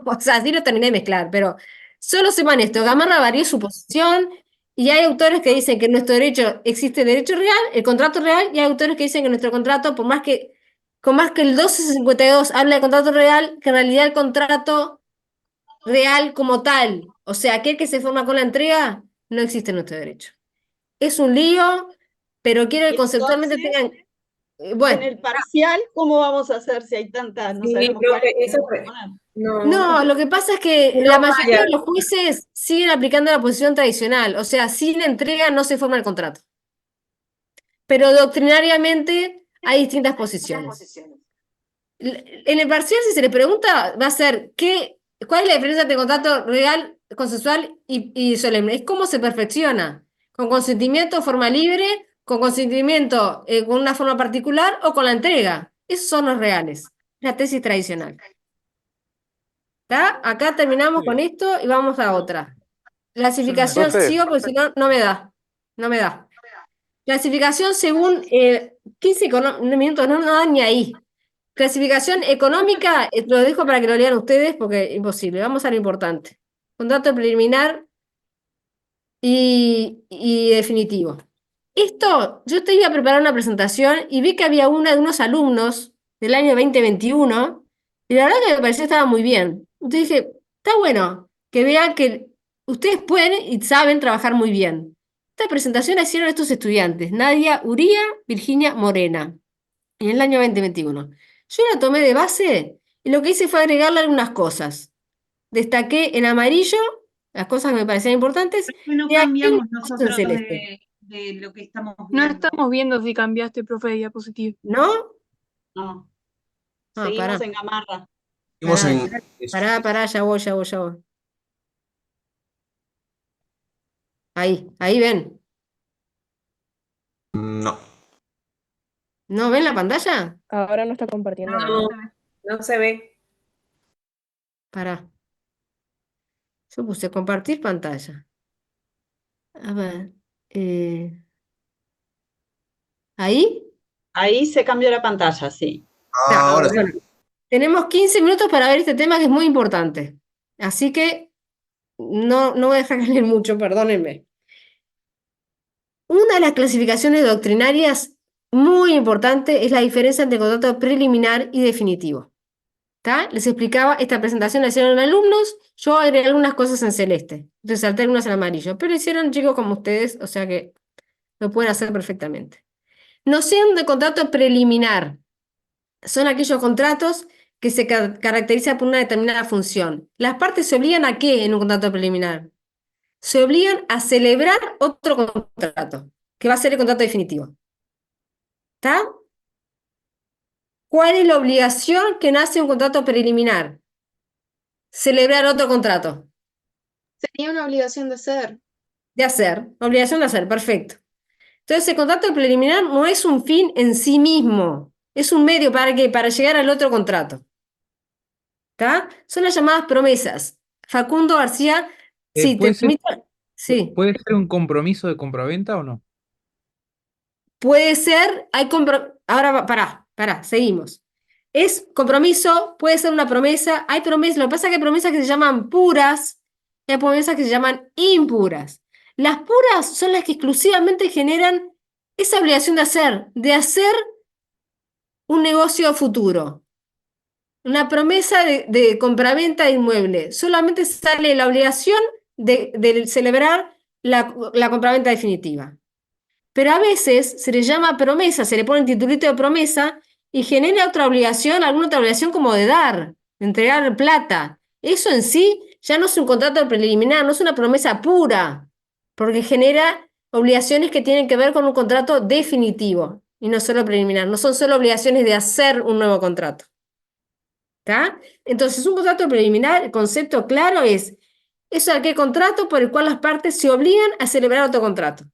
o sea, así lo terminé de mezclar, pero solo sepan esto, Gamarra varió su posición y hay autores que dicen que en nuestro derecho existe el derecho real, el contrato real, y hay autores que dicen que nuestro contrato, por más que el 1252 habla de contrato real, que en realidad el contrato real como tal, o sea, aquel que se forma con la entrega, no existe en nuestro derecho. Es un lío, pero quiero que Y conceptualmente entonces, tengan, en bueno, el parcial, ¿cómo vamos a hacer si hay tantas? No Sí, sabemos cuál profe, es. eso no, no, lo que pasa es que no la mayoría vaya. de los jueces siguen aplicando la posición tradicional, o sea, sin entrega no se forma el contrato. Pero doctrinariamente hay distintas posiciones. En el parcial, si se les pregunta, va a ser ¿cuál es la diferencia entre contrato real, consensual y solemne? Es cómo se perfecciona. ¿Con consentimiento, forma libre? ¿Con consentimiento con una forma particular o con la entrega? Esos son los reales. La tesis tradicional. ¿Está? Acá terminamos con esto y vamos a otra. Clasificación, profe, sigo porque si no, no me da. No me da. Clasificación según 15 minutos, no dan ni ahí. Clasificación económica, lo dejo para que lo lean ustedes porque es imposible. Vamos a lo importante. Contrato preliminar y definitivo. Esto, yo te iba a preparar una presentación y vi que había una de unos alumnos del año 2021 y la verdad que me pareció que estaba muy bien. Entonces dije, está bueno que vean que ustedes pueden y saben trabajar muy bien. Esta presentación la hicieron estos estudiantes, Nadia Uría, Virginia Morena, en el año 2021. Yo la tomé de base y lo que hice fue agregarle algunas cosas. destaqué en amarillo las cosas que me parecían importantes, No y aquí cambiamos en nosotros celeste. de lo que estamos No viendo. estamos viendo si cambiaste, profe, de diapositiva. ¿No? No, Ah, seguimos pará. en Gamarra. Seguimos en Pará, ya voy. Ahí ven. No. ¿No ven la pantalla? Ahora no está compartiendo nada. No, no se ve. Pará. Yo puse compartir pantalla. A ver. ¿Ahí? Ahí se cambió la pantalla, sí. Ahora sí. Bueno, tenemos 15 minutos para ver este tema que es muy importante. Así que no voy a dejar de leer mucho, perdónenme. Una de las clasificaciones doctrinarias muy importante es la diferencia entre contrato preliminar y definitivo. ¿Tá? Les explicaba, esta presentación la hicieron alumnos, yo agregué algunas cosas en celeste, resalté algunas en amarillo, pero hicieron chicos como ustedes, o sea que lo pueden hacer perfectamente. Noción de contrato preliminar. Son aquellos contratos que se caracterizan por una determinada función. ¿Las partes se obligan a qué en un contrato preliminar? Se obligan a celebrar otro contrato, que va a ser el contrato definitivo. ¿Está? ¿Cuál es la obligación que nace un contrato preliminar? Celebrar otro contrato. Sería una obligación de hacer. De hacer, obligación de hacer, perfecto. Entonces el contrato preliminar no es un fin en sí mismo, es un medio para qué, para llegar al otro contrato. ¿Está? Son las llamadas promesas. Facundo García, sí, te permito. Sí, ¿Puede ser un compromiso de compraventa o no? puede ser, ahora pará, seguimos. Es compromiso, puede ser una promesa, hay promesas, lo que pasa es que hay promesas que se llaman puras y hay promesas que se llaman impuras. Las puras son las que exclusivamente generan esa obligación de hacer un negocio futuro. Una promesa de compraventa de inmueble. Solamente sale la obligación de celebrar la compraventa definitiva. Pero a veces se le llama promesa, se le pone el titulito de promesa y genera otra obligación, alguna otra obligación como de dar, de entregar plata. Eso en sí ya no es un contrato preliminar, no es una promesa pura, porque genera obligaciones que tienen que ver con un contrato definitivo y no solo preliminar. No son solo obligaciones de hacer un nuevo contrato. ¿Está? Entonces, un contrato preliminar, el concepto claro es aquel contrato por el cual las partes se obligan a celebrar otro contrato.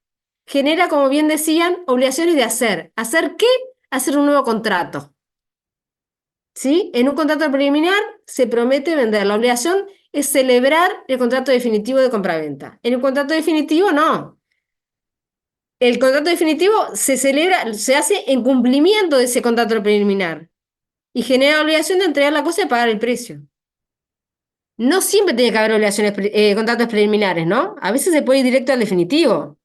Genera, como bien decían, obligaciones de hacer. ¿Hacer qué? Hacer un nuevo contrato. ¿Sí? En un contrato preliminar se promete vender. La obligación es celebrar el contrato definitivo de compraventa. En un contrato definitivo, no. El contrato definitivo se celebra, se hace en cumplimiento de ese contrato preliminar y genera obligación de entregar la cosa y pagar el precio. No siempre tiene que haber obligaciones, contratos preliminares, ¿no? A veces se puede ir directo al definitivo.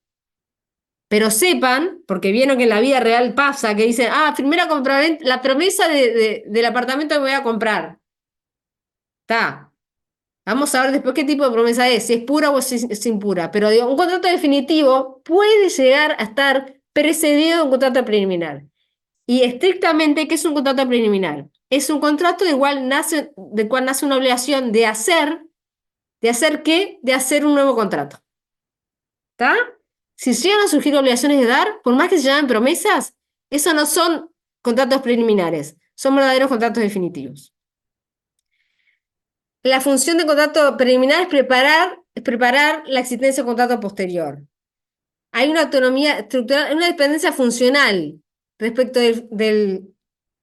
Pero sepan, porque vieron que en la vida real pasa, que dicen, primera compraventa, la promesa del apartamento que voy a comprar. Está. Vamos a ver después qué tipo de promesa es, si es pura o si es impura. Pero digo, un contrato definitivo puede llegar a estar precedido de un contrato preliminar. Y estrictamente, ¿qué es un contrato preliminar? Es un contrato del cual nace una obligación de hacer qué? De hacer un nuevo contrato. ¿Está? Si llegan a surgir obligaciones de dar, por más que se llamen promesas, eso no son contratos preliminares, son verdaderos contratos definitivos. La función de contrato preliminar es preparar la existencia de contrato posterior. Hay una autonomía estructural, una dependencia funcional respecto del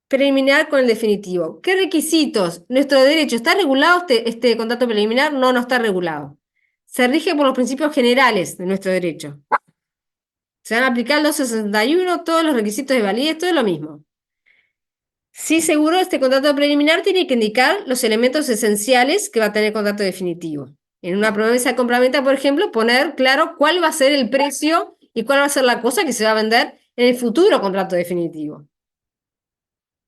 preliminar con el definitivo. ¿Qué requisitos? ¿Nuestro derecho está regulado este contrato preliminar? No está regulado. Se rige por los principios generales de nuestro derecho. Se van a aplicar el 261, todos los requisitos de validez, todo es lo mismo. Sí, seguro, este contrato preliminar tiene que indicar los elementos esenciales que va a tener el contrato definitivo. En una promesa de compraventa, por ejemplo, poner claro cuál va a ser el precio y cuál va a ser la cosa que se va a vender en el futuro contrato definitivo.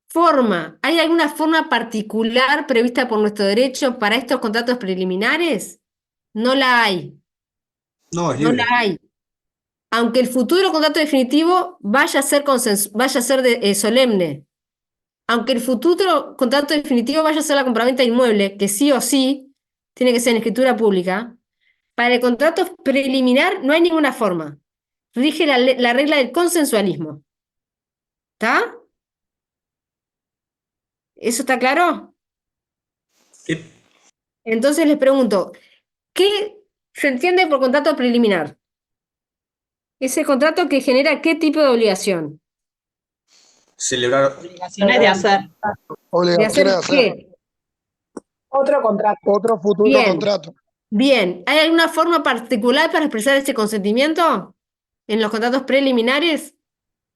Forma. ¿Hay alguna forma particular prevista por nuestro derecho para estos contratos preliminares? No la hay. No, es No libre. la hay. Aunque el futuro contrato definitivo vaya a ser solemne, aunque el futuro contrato definitivo vaya a ser la compraventa de inmueble, que sí o sí tiene que ser en escritura pública. Para el contrato preliminar no hay ninguna forma. Rige la regla del consensualismo. ¿Está? ¿Eso está claro? Sí. Entonces les pregunto, ¿qué se entiende por contrato preliminar? Es el contrato que genera qué tipo de obligación. Celebrar. Obligaciones de hacer. ¿De Obligaciones de hacer hacer. qué? Otro contrato. Otro futuro Bien. contrato. Bien. ¿Hay alguna forma particular para expresar ese consentimiento en los contratos preliminares?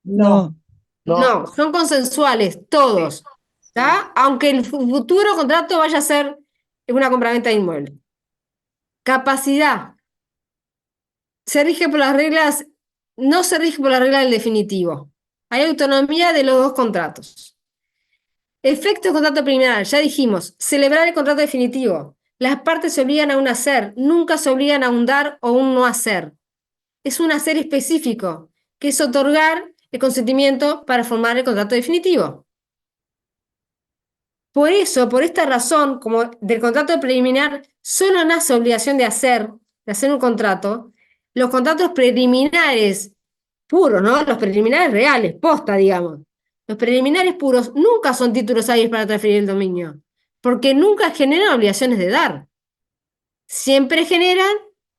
No. No, son consensuales, todos. ¿Está? Aunque el futuro contrato vaya a ser una compraventa de inmueble. Capacidad. Se rige por las reglas, no se rige por la regla del definitivo. Hay autonomía de los dos contratos. Efecto del contrato preliminar, ya dijimos, celebrar el contrato definitivo. Las partes se obligan a un hacer, nunca se obligan a un dar o un no hacer. Es un hacer específico, que es otorgar el consentimiento para formar el contrato definitivo. Por eso, por esta razón, como del contrato preliminar solo nace obligación de hacer un contrato, los contratos preliminares puros, ¿no? Los preliminares reales, posta, digamos. Los preliminares puros nunca son títulos hábiles para transferir el dominio, porque nunca generan obligaciones de dar. Siempre generan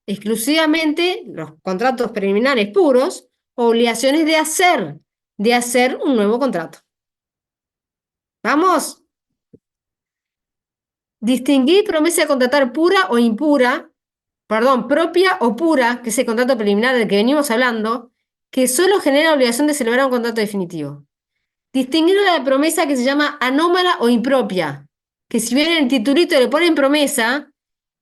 exclusivamente los contratos preliminares puros obligaciones de hacer un nuevo contrato. ¿Vamos? Distinguir promesa de contratar pura o impura, perdón, propia o pura, que es el contrato preliminar del que venimos hablando, que solo genera obligación de celebrar un contrato definitivo. Distinguir la promesa que se llama anómala o impropia, que si bien en el titulito le ponen promesa,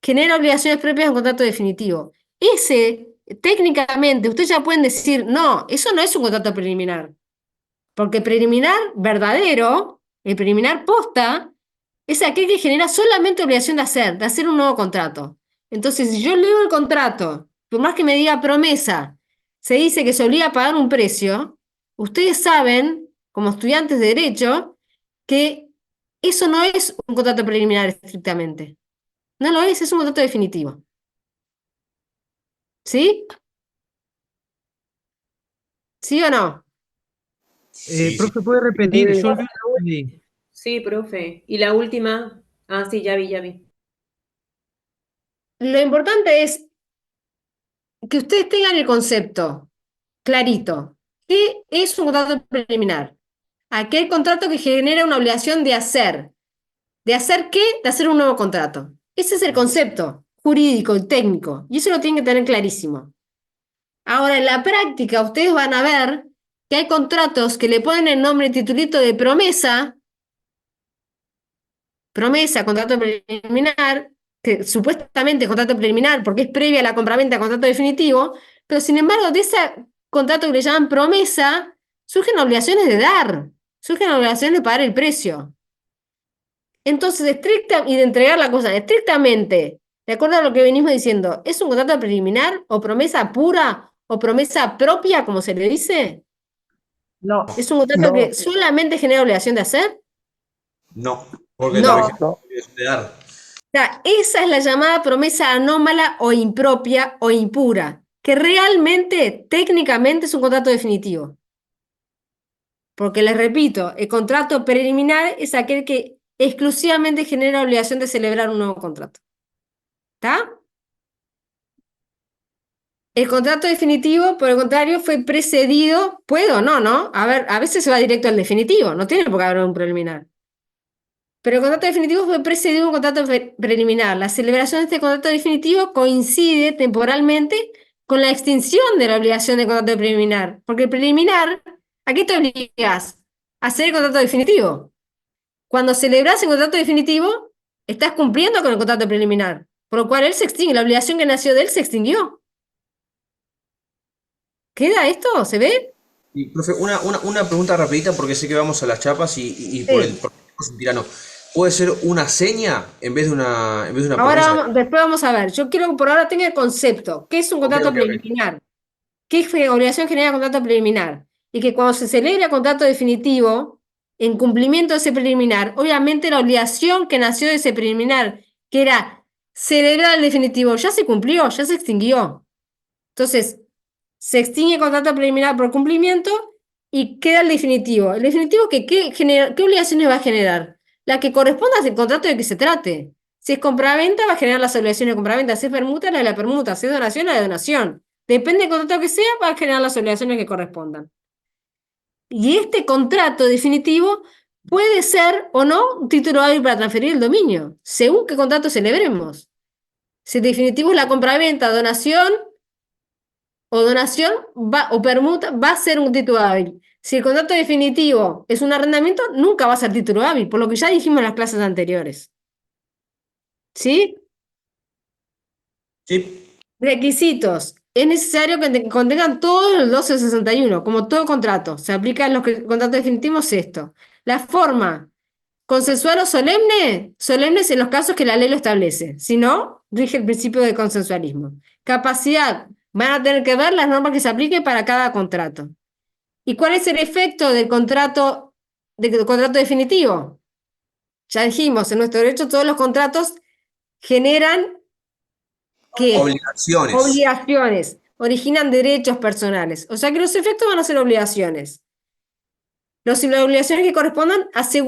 genera obligaciones propias de un contrato definitivo. Ese, técnicamente, ustedes ya pueden decir, no, eso no es un contrato preliminar, porque preliminar verdadero, el preliminar posta, es aquel que genera solamente obligación de hacer un nuevo contrato. Entonces, si yo leo el contrato, por más que me diga promesa, se dice que se obliga a pagar un precio, ustedes saben, como estudiantes de Derecho, que eso no es un contrato preliminar estrictamente. No lo es un contrato definitivo. ¿Sí? ¿Sí o no? Profe, ¿puede repetir? Sí. Yo no entendí. Sí, profe. Y la última. Ah, sí, ya vi, ya vi. Lo importante es que ustedes tengan el concepto clarito. ¿Qué es un contrato preliminar? Aquel contrato que genera una obligación de hacer. ¿De hacer qué? De hacer un nuevo contrato. Ese es el concepto jurídico y técnico. Y eso lo tienen que tener clarísimo. Ahora, en la práctica, ustedes van a ver que hay contratos que le ponen el nombre titulito de promesa, contrato preliminar, que supuestamente es contrato preliminar porque es previa a la compraventa, contrato definitivo, pero sin embargo, de ese contrato que le llaman promesa, surgen obligaciones de dar, surgen obligaciones de pagar el precio. Entonces, y de entregar la cosa estrictamente, de acuerdo a lo que venimos diciendo, ¿es un contrato preliminar o promesa pura o promesa propia, como se le dice? No. ¿Es un contrato que solamente genera obligación de hacer? No, porque No. también genera obligación de dar. O sea, esa es la llamada promesa anómala o impropia o impura, que realmente, técnicamente, es un contrato definitivo. Porque les repito, el contrato preliminar es aquel que exclusivamente genera obligación de celebrar un nuevo contrato. ¿Está? El contrato definitivo, por el contrario, fue precedido, puede o no, ¿no? A ver, a veces se va directo al definitivo, no tiene por qué haber un preliminar. Pero el contrato definitivo fue precedido de un contrato preliminar. La celebración de este contrato definitivo coincide temporalmente con la extinción de la obligación del contrato preliminar. Porque el preliminar, ¿a qué te obligas? A hacer el contrato definitivo. Cuando celebras el contrato definitivo, estás cumpliendo con el contrato preliminar. Por lo cual él se extingue, la obligación que nació de él se extinguió. ¿Queda esto? ¿Se ve? Y, profe, una pregunta rapidita porque sé que vamos a las chapas y por el tirano. ¿Puede ser una seña en vez de una Ahora promesa? después vamos a ver. Yo quiero que por ahora tenga el concepto. ¿Qué es un contrato preliminar? ¿Qué obligación genera el contrato preliminar? Y que cuando se celebra el contrato definitivo, en cumplimiento de ese preliminar, obviamente la obligación que nació de ese preliminar, que era celebrar el definitivo. Ya se cumplió, ya se extinguió. Entonces, se extingue el contrato preliminar por cumplimiento y queda el definitivo. ¿El definitivo qué obligaciones va a generar? La que corresponda al contrato de que se trate. Si es compraventa, va a generar las obligaciones de compraventa. Si es permuta, la de la permuta. Si es donación, la de donación. Depende del contrato que sea, va a generar las obligaciones que correspondan. Y este contrato definitivo puede ser o no un título hábil para transferir el dominio, según qué contrato celebremos. Si el definitivo es la compraventa, donación o permuta, va a ser un título hábil. Si el contrato definitivo es un arrendamiento, nunca va a ser título hábil, por lo que ya dijimos en las clases anteriores. ¿Sí? Sí. Requisitos. Es necesario que contengan todo el 1261, como todo contrato. Se aplica en los contratos definitivos esto. La forma, consensual o solemne, solemnes en los casos que la ley lo establece. Si no, rige el principio de consensualismo. Capacidad, van a tener que ver las normas que se apliquen para cada contrato. ¿Y cuál es el efecto del contrato definitivo? Ya dijimos, en nuestro derecho todos los contratos generan ¿qué? Obligaciones. Obligaciones. Originan derechos personales. O sea que los efectos van a ser obligaciones. Las obligaciones que correspondan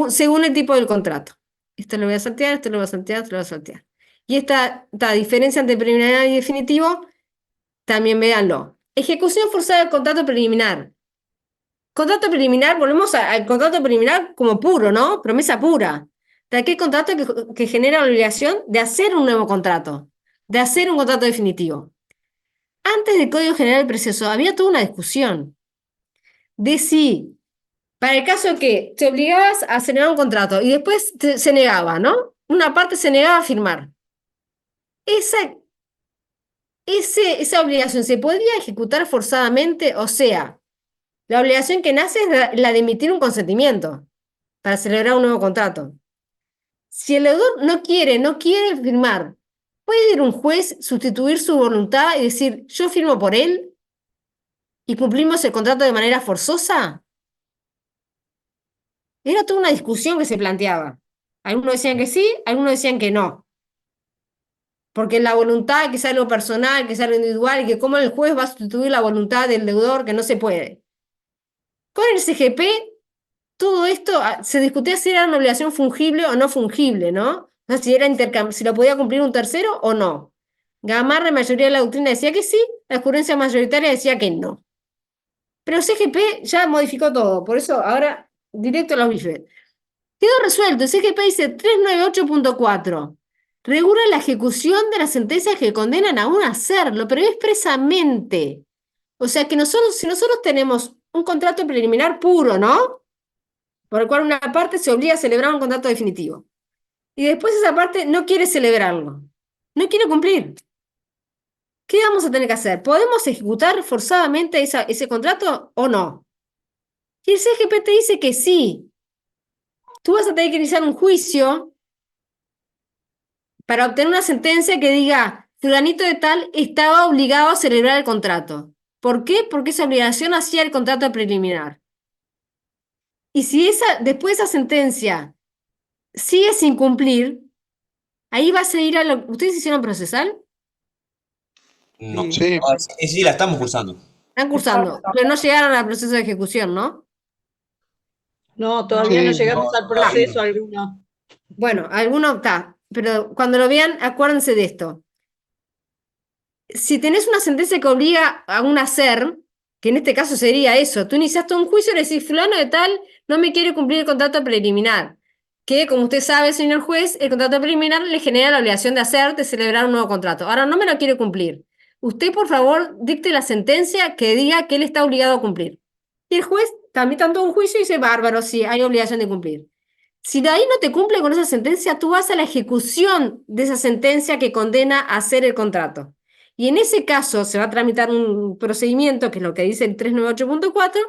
según el tipo del contrato. Esto lo voy a saltear, esto lo voy a saltear, esto lo voy a saltear. Y esta diferencia entre preliminar y definitivo, también véanlo. Ejecución forzada del contrato preliminar. Contrato preliminar, volvemos al contrato preliminar como puro, ¿no? Promesa pura. De aquel contrato que genera la obligación de hacer un nuevo contrato, de hacer un contrato definitivo. Antes del Código General del Proceso había toda una discusión de si, para el caso que te obligabas a celebrar un contrato y después se negaba, ¿no? Una parte se negaba a firmar. Esa obligación se podría ejecutar forzadamente, o sea, la obligación que nace es la de emitir un consentimiento para celebrar un nuevo contrato. Si el deudor no quiere firmar, ¿puede ir un juez, sustituir su voluntad y decir, yo firmo por él y cumplimos el contrato de manera forzosa? Era toda una discusión que se planteaba. Algunos decían que sí, algunos decían que no. Porque la voluntad, que es algo personal, que es algo individual, y que cómo el juez va a sustituir la voluntad del deudor, que no se puede. Con el CGP, todo esto se discutía si era una obligación fungible o no fungible, ¿no? O sea, si lo podía cumplir un tercero o no. Gamarra, la mayoría de la doctrina decía que sí, la jurisprudencia mayoritaria decía que no. Pero el CGP ya modificó todo, por eso ahora directo a los bifes. Quedó resuelto, el CGP dice 398.4. Regula la ejecución de las sentencias que condenan a un hacer, lo prevé expresamente. O sea que si nosotros tenemos un contrato preliminar puro, ¿no? Por el cual una parte se obliga a celebrar un contrato definitivo. Y después esa parte no quiere celebrarlo. No quiere cumplir. ¿Qué vamos a tener que hacer? ¿Podemos ejecutar forzadamente ese contrato o no? Y el CGP te dice que sí. Tú vas a tener que iniciar un juicio para obtener una sentencia que diga, fulanito de tal estaba obligado a celebrar el contrato. ¿Por qué? Porque esa obligación hacía el contrato preliminar. Y si después de esa sentencia sigue sin cumplir, ahí va a seguir a lo... ¿Ustedes hicieron procesal? No. Sí. Sí, la estamos cursando. Están cursando, pero no llegaron al proceso de ejecución, ¿no? No, todavía no Sí. llegamos al proceso alguno. Bueno, alguno está, pero cuando lo vean, acuérdense de esto. Si tenés una sentencia que obliga a un hacer, que en este caso sería eso, tú iniciaste un juicio y le decís, fulano de tal no me quiere cumplir el contrato preliminar, que como usted sabe, señor juez, el contrato preliminar le genera la obligación de celebrar un nuevo contrato. Ahora no me lo quiere cumplir. Usted, por favor, dicte la sentencia que diga que él está obligado a cumplir. Y el juez también tanto un juicio y dice, bárbaro, sí, hay obligación de cumplir. Si de ahí no te cumple con esa sentencia, tú vas a la ejecución de esa sentencia que condena a hacer el contrato. Y en ese caso se va a tramitar un procedimiento, que es lo que dice el 398.4,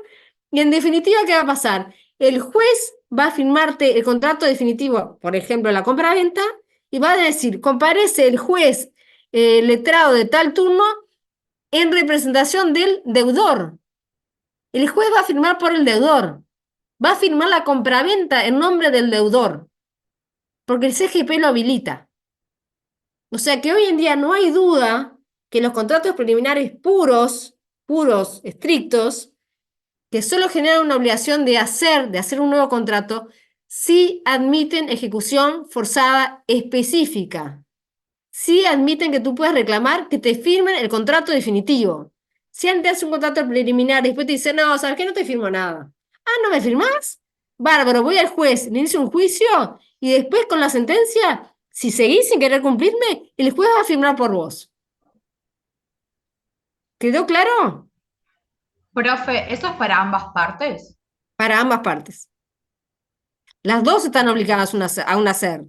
y en definitiva, ¿qué va a pasar? El juez va a firmarte el contrato definitivo, por ejemplo, la compra-venta, y va a decir, comparece el juez letrado de tal turno en representación del deudor. El juez va a firmar por el deudor. Va a firmar la compraventa en nombre del deudor, porque el CGP lo habilita. O sea que hoy en día no hay duda que los contratos preliminares puros, estrictos, que solo generan una obligación de hacer un nuevo contrato, sí admiten ejecución forzada específica. Sí admiten que tú puedes reclamar que te firmen el contrato definitivo. Si antes haces un contrato preliminar y después te dicen, no, ¿sabes qué? No te firmo nada. Ah, ¿no me firmás? Bárbaro, voy al juez, le inicio un juicio y después con la sentencia, si seguís sin querer cumplirme, el juez va a firmar por vos. ¿Quedó claro? Profe, ¿eso es para ambas partes? Para ambas partes. Las dos están obligadas a un hacer.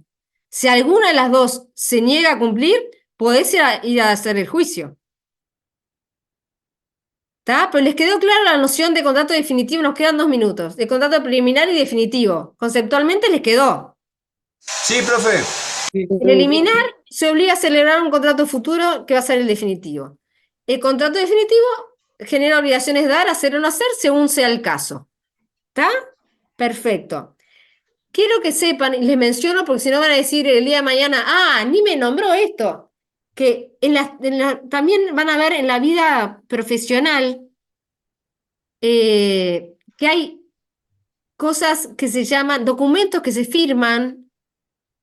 Si alguna de las dos se niega a cumplir, podés ir a hacer el juicio. ¿Está? Pero les quedó clara la noción de contrato definitivo, nos quedan 2 minutos. De contrato preliminar y definitivo. Conceptualmente les quedó. Sí, profe. El preliminar se obliga a celebrar un contrato futuro que va a ser el definitivo. El contrato definitivo genera obligaciones de dar, hacer o no hacer según sea el caso. ¿Está? Perfecto. Quiero que sepan, y les menciono porque si no van a decir el día de mañana, ah, ni me nombró esto. Que también van a ver en la vida profesional que hay cosas que se llaman, documentos que se firman,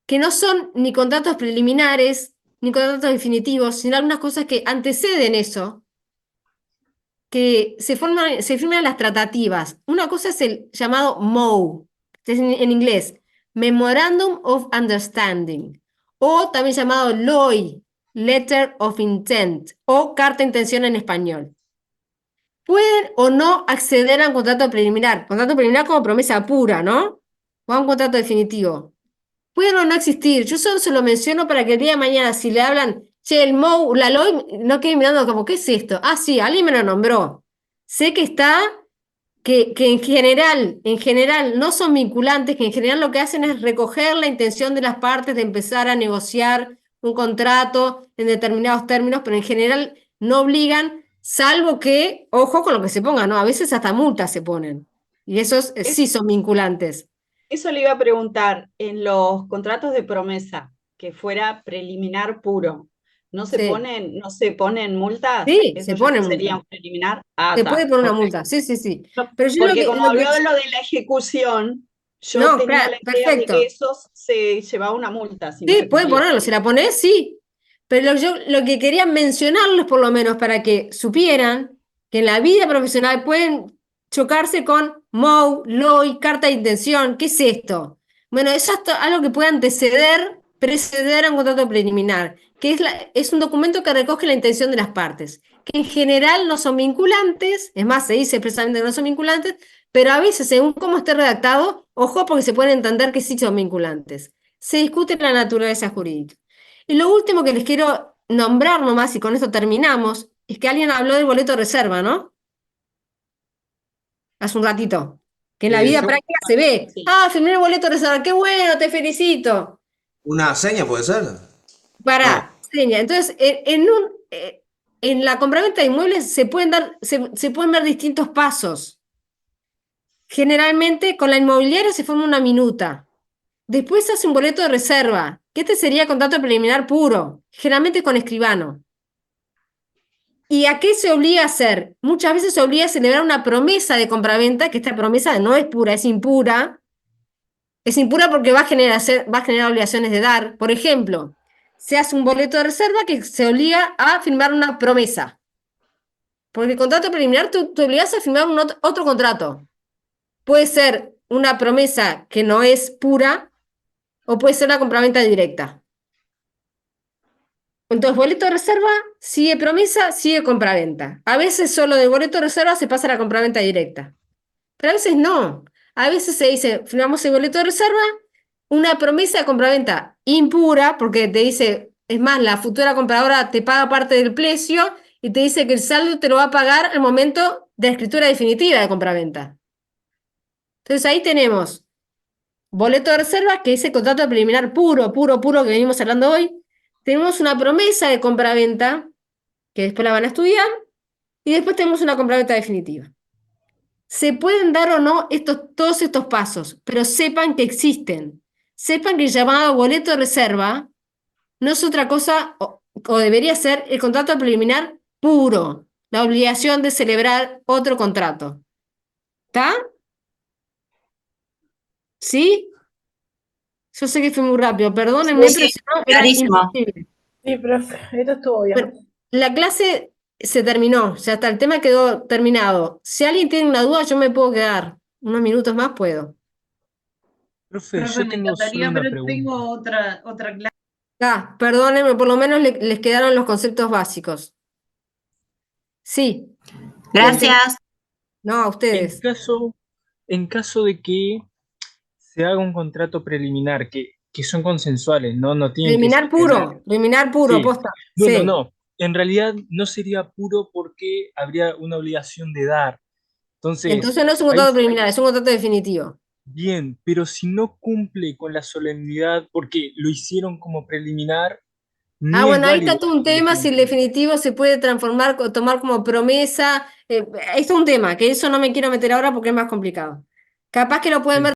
que no son ni contratos preliminares, ni contratos definitivos, sino algunas cosas que anteceden eso, que se firman las tratativas. Una cosa es el llamado MOU, que es en inglés, Memorandum of Understanding, o también llamado LOI, Letter of Intent, o Carta de Intención en español. Pueden o no acceder a un contrato preliminar como promesa pura, ¿no? O a un contrato definitivo. Pueden o no existir. Yo solo se lo menciono para que el día de mañana, si le hablan, che, el MOU, la LOI, no queden mirando como, ¿qué es esto? Ah, sí, alguien me lo nombró. Sé que está, que en general no son vinculantes, que en general lo que hacen es recoger la intención de las partes de empezar a negociar un contrato en determinados términos, pero en general no obligan, salvo que, ojo con lo que se ponga, ¿no? A veces hasta multas se ponen. Y esos sí son vinculantes. Eso le iba a preguntar, en los contratos de promesa, que fuera preliminar puro, ¿no se Sí. ponen multas? Sí, ¿Eso se ya pone no sería multa. un preliminar? Ah, Se puede está, poner una ok. multa, sí, sí, sí. Pero yo Porque como lo que habló de lo de la ejecución, yo no, tenía claro, la idea de que perfecto. eso se llevaba una multa si no Sí, se puede cumplía. ponerlo, si la pones, sí. Pero yo lo que quería mencionarles por lo menos para que supieran que en la vida profesional pueden chocarse con MOU, LOI, carta de intención. ¿Qué es esto? Bueno, es algo que puede preceder a un contrato preliminar, que es un documento que recoge la intención de las partes, que en general no son vinculantes, es más, se dice expresamente que no son vinculantes, pero a veces, según cómo esté redactado, ojo porque se pueden entender que sí son vinculantes. Se discute la naturaleza jurídica. Y lo último que les quiero nombrar nomás, y con esto terminamos, es que alguien habló del boleto de reserva, ¿no? Hace un ratito. Que en la vida Yo, práctica se ve. Ah, firmé el boleto de reserva, qué bueno, te felicito. ¿una seña puede ser? Para, seña. Entonces, en la compraventa de inmuebles se pueden ver distintos pasos. Generalmente con la inmobiliaria se forma una minuta. Después se hace un boleto de reserva, que este sería contrato preliminar puro, generalmente con escribano. ¿Y a qué se obliga a hacer? Muchas veces se obliga a celebrar una promesa de compraventa, que esta promesa no es pura, es impura. Es impura porque va a generar obligaciones de dar. Por ejemplo, se hace un boleto de reserva que se obliga a firmar una promesa. Porque el contrato preliminar te obligas a firmar otro contrato. Puede ser una promesa que no es pura o puede ser una compraventa directa. Entonces, boleto de reserva sigue promesa, sigue compraventa. A veces solo de boleto de reserva se pasa a la compraventa directa. Pero a veces no. A veces se dice, firmamos el boleto de reserva, una promesa de compraventa impura, porque te dice, es más, la futura compradora te paga parte del precio y te dice que el saldo te lo va a pagar al momento de la escritura definitiva de compraventa. Entonces ahí tenemos boleto de reserva, que es el contrato preliminar puro que venimos hablando hoy. Tenemos una promesa de compraventa, que después la van a estudiar, y después tenemos una compraventa definitiva. Se pueden dar o no todos estos pasos, pero sepan que existen. Sepan que el llamado boleto de reserva no es otra cosa, o debería ser el contrato preliminar puro, la obligación de celebrar otro contrato. ¿Está? ¿Sí? Yo sé que fui muy rápido, perdónenme, Sí, pero sí, si no, era clarísimo. imposible. Sí, profe, esto estuvo bien. Pero la clase se terminó, ya está, el tema quedó terminado. Si alguien tiene una duda, yo me puedo quedar. Unos minutos más puedo. Profe, Profe, yo me tengo solo encantaría, una pero pregunta. tengo otra clase. Ah, perdónenme, por lo menos les quedaron los conceptos básicos. Sí. Gracias. No, a En ustedes. en caso de que se haga un contrato preliminar, que son consensuales, ¿no? No tienen que tener. Preliminar puro, Sí. posta. Bueno, Sí. no. En realidad no sería puro porque habría una obligación de dar. Entonces, Entonces no es un ahí contrato preliminar, es un contrato definitivo. bien, pero si no cumple con la solemnidad porque lo hicieron como preliminar, Ah, ni es bueno, ahí válido está todo un el tema, si el definitivo. definitivo se puede transformar, tomar como promesa. Esto es un tema, que eso no me quiero meter ahora porque es más complicado. Capaz que lo pueden ver